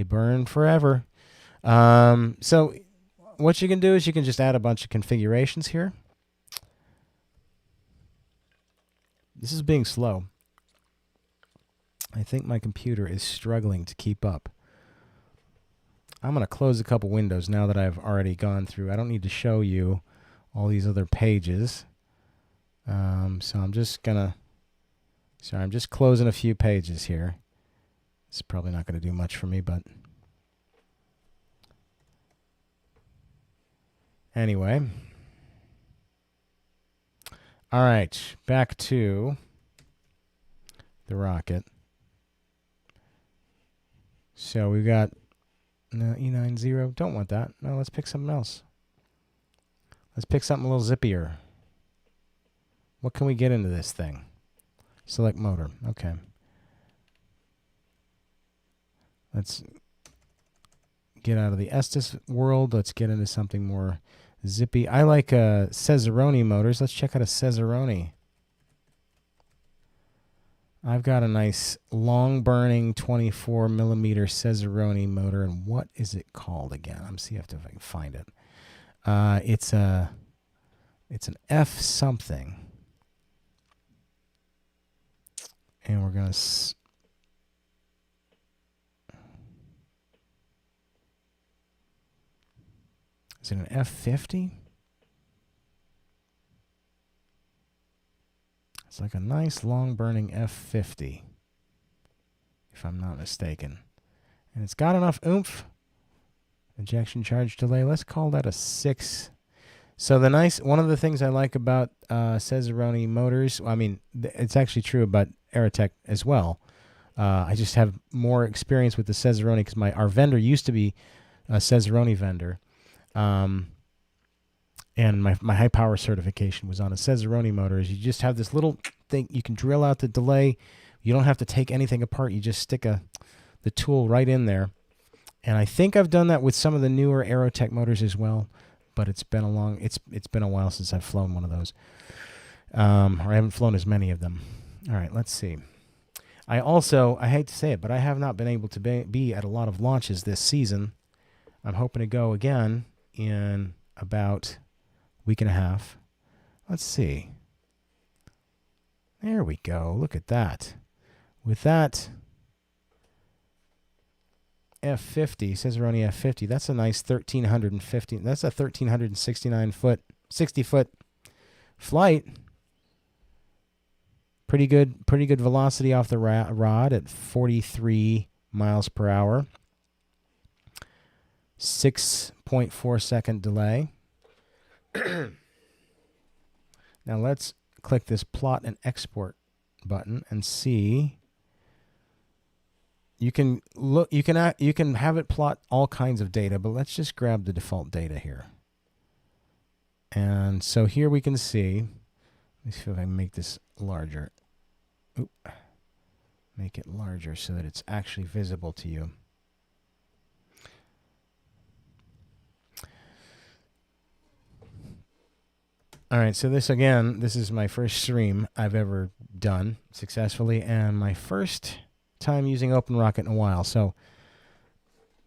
burn forever. So what you can do is you can just add a bunch of configurations here. This is being slow. I think my computer is struggling to keep up. I'm going to close a couple windows now that I've already gone through. I don't need to show you all these other pages. So I'm just going to... Sorry, I'm just closing a few pages here. It's probably not going to do much for me, but... Anyway. All right, back to the rocket. So we've got no, E90. Don't want that. No, let's pick something else. Let's pick something a little zippier. What can we get into this thing? Select motor. Okay. Let's get out of the Estes world. Let's get into something more zippy. I like Cesaroni motors. Let's check out a Cesaroni. I've got a nice long-burning 24mm Cesaroni motor, and what is it called again? I'm see if I can find it. It's an F something, and we're gonna. Is it an F50? It's like a nice long-burning F50, if I'm not mistaken. And it's got enough oomph. Ejection charge delay. Let's call that a 6. So one of the things I like about Cesaroni motors, I mean, it's actually true about Aerotech as well. I just have more experience with the Cesaroni because our vendor used to be a Cesaroni vendor. And my high power certification was on a Cesaroni motor. You just have this little thing. You can drill out the delay. You don't have to take anything apart. You just stick the tool right in there. And I think I've done that with some of the newer Aerotech motors as well. But it's been a while since I've flown one of those. Or I haven't flown as many of them. All right, let's see. I hate to say it, but I have not been able to be at a lot of launches this season. I'm hoping to go again in about week and a half. Let's see. There we go. Look at that. With that F50. It says we're on the F50. That's a nice 1,350. That's a 1,369 foot, 60 foot flight. Pretty good velocity off the rod at 43 miles per hour. 6.4 second delay. Now let's click this plot and export button and see. You can look. You can have it plot all kinds of data, but let's just grab the default data here. And so here we can see. Let me see if I can make this larger. Oop. Make it larger so that it's actually visible to you. All right, so this is my first stream I've ever done successfully, and my first time using OpenRocket in a while. So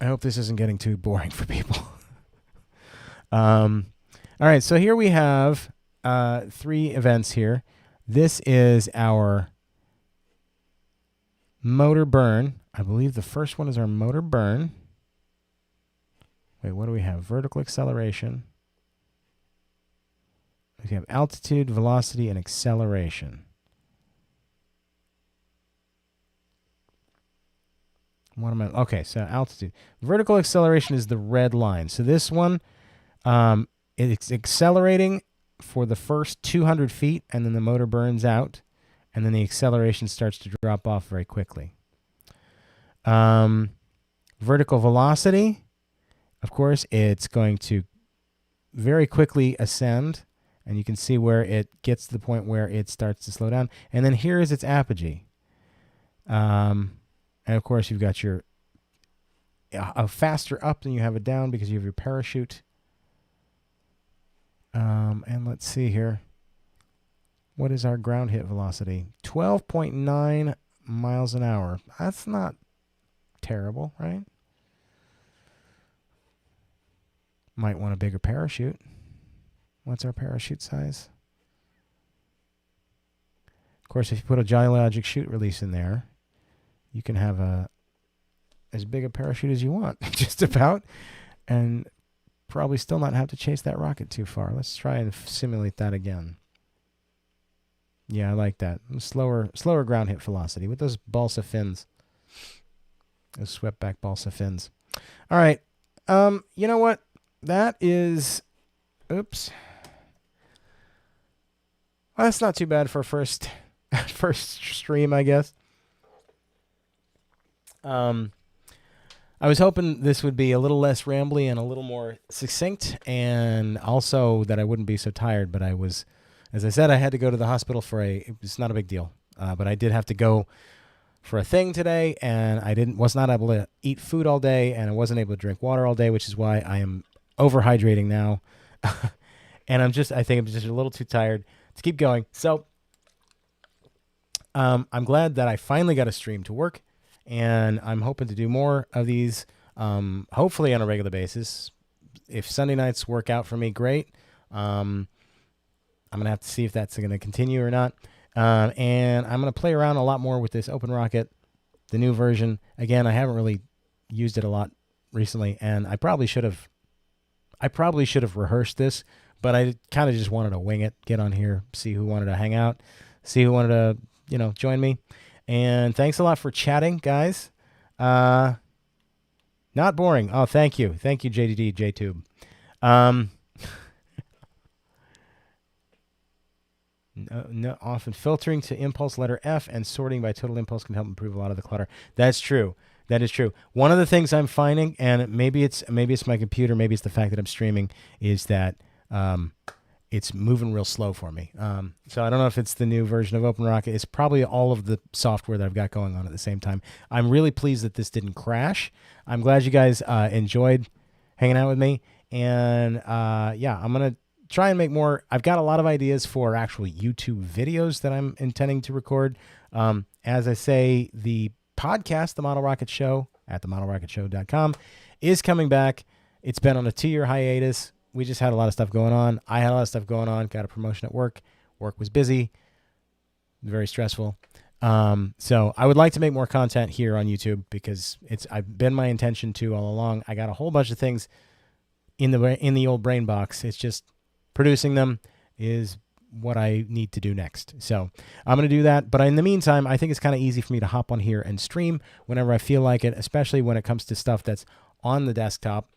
I hope this isn't getting too boring for people. All right, so here we have 3 events here. This is our motor burn. I believe the first one is our motor burn. Wait, what do we have? Vertical acceleration. We have altitude, velocity, and acceleration. What am I? Okay, so altitude. Vertical acceleration is the red line. So this one, it's accelerating for the first 200 feet, and then the motor burns out, and then the acceleration starts to drop off very quickly. Vertical velocity, of course, it's going to very quickly ascend, and you can see where it gets to the point where it starts to slow down. And then here is its apogee. And of course, you've got your a faster up than you have it down because you have your parachute. And let's see here. What is our ground hit velocity? 12.9 miles an hour. That's not terrible, right? Might want a bigger parachute. What's our parachute size? Of course, if you put a geologic chute release in there, you can have as big a parachute as you want, just about, and probably still not have to chase that rocket too far. Let's try and simulate that again. Yeah, I like that. Slower ground hit velocity with those balsa fins. Those swept back balsa fins. All right. You know what? That is, oops. Well, that's not too bad for a first stream, I guess. I was hoping this would be a little less rambly and a little more succinct, and also that I wouldn't be so tired. But I was, as I said, I had to go to the hospital for it's not a big deal, but I did have to go for a thing today, and I was not able to eat food all day, and I wasn't able to drink water all day, which is why I am overhydrating now. And I think I'm just a little too tired to keep going. So I'm glad that I finally got a stream to work, and I'm hoping to do more of these, hopefully on a regular basis. If Sunday nights work out for me, great. I'm going to have to see if that's going to continue or not. And I'm going to play around a lot more with this OpenRocket, the new version. Again, I haven't really used it a lot recently, and I probably should have rehearsed this, but I kind of just wanted to wing it, get on here, see who wanted to hang out, see who wanted to, join me. And thanks a lot for chatting, guys. Not boring. Oh, thank you. Thank you, JDD, JTube. No, often filtering to impulse letter F and sorting by total impulse can help improve a lot of the clutter. That's true. That is true. One of the things I'm finding, and maybe it's my computer, maybe it's the fact that I'm streaming, is that it's moving real slow for me. So I don't know if it's the new version of OpenRocket. It's probably all of the software that I've got going on at the same time. I'm really pleased that this didn't crash. I'm glad you guys enjoyed hanging out with me. And yeah, I'm going to try and make more. I've got a lot of ideas for actual YouTube videos that I'm intending to record. As I say, the podcast, The Model Rocket Show, at themodelrocketshow.com, is coming back. It's been on a 2-year hiatus. We just had a lot of stuff going on. I had a lot of stuff going on. Got a promotion at work. Work was busy. Very stressful. So I would like to make more content here on YouTube because I've been my intention to all along. I got a whole bunch of things in the old brain box. It's just producing them is what I need to do next. So I'm going to do that. But in the meantime, I think it's kind of easy for me to hop on here and stream whenever I feel like it, especially when it comes to stuff that's on the desktop.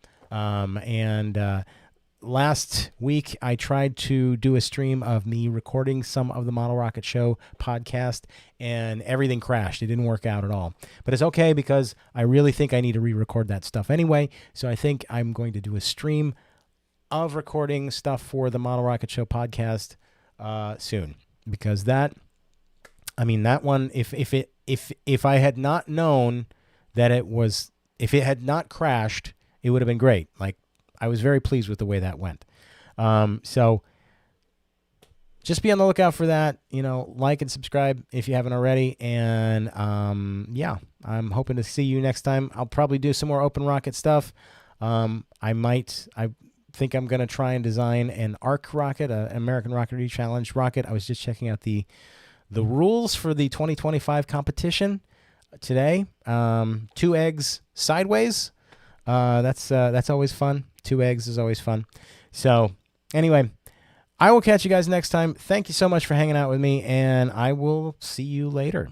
Last week, I tried to do a stream of me recording some of the Model Rocket Show podcast, and everything crashed. It didn't work out at all. But it's okay because I really think I need to re-record that stuff anyway. So I think I'm going to do a stream of recording stuff for the Model Rocket Show podcast soon. Because that one, if I had not known that if it had not crashed, it would have been great. Like, I was very pleased with the way that went. So just be on the lookout for that. Like and subscribe if you haven't already. And yeah, I'm hoping to see you next time. I'll probably do some more OpenRocket stuff. I think I'm going to try and design an ARC rocket, an American Rocketry Challenge rocket. I was just checking out the rules for the 2025 competition today. 2 eggs sideways. That's always fun. 2 eggs is always fun. So anyway, I will catch you guys next time. Thank you so much for hanging out with me, and I will see you later.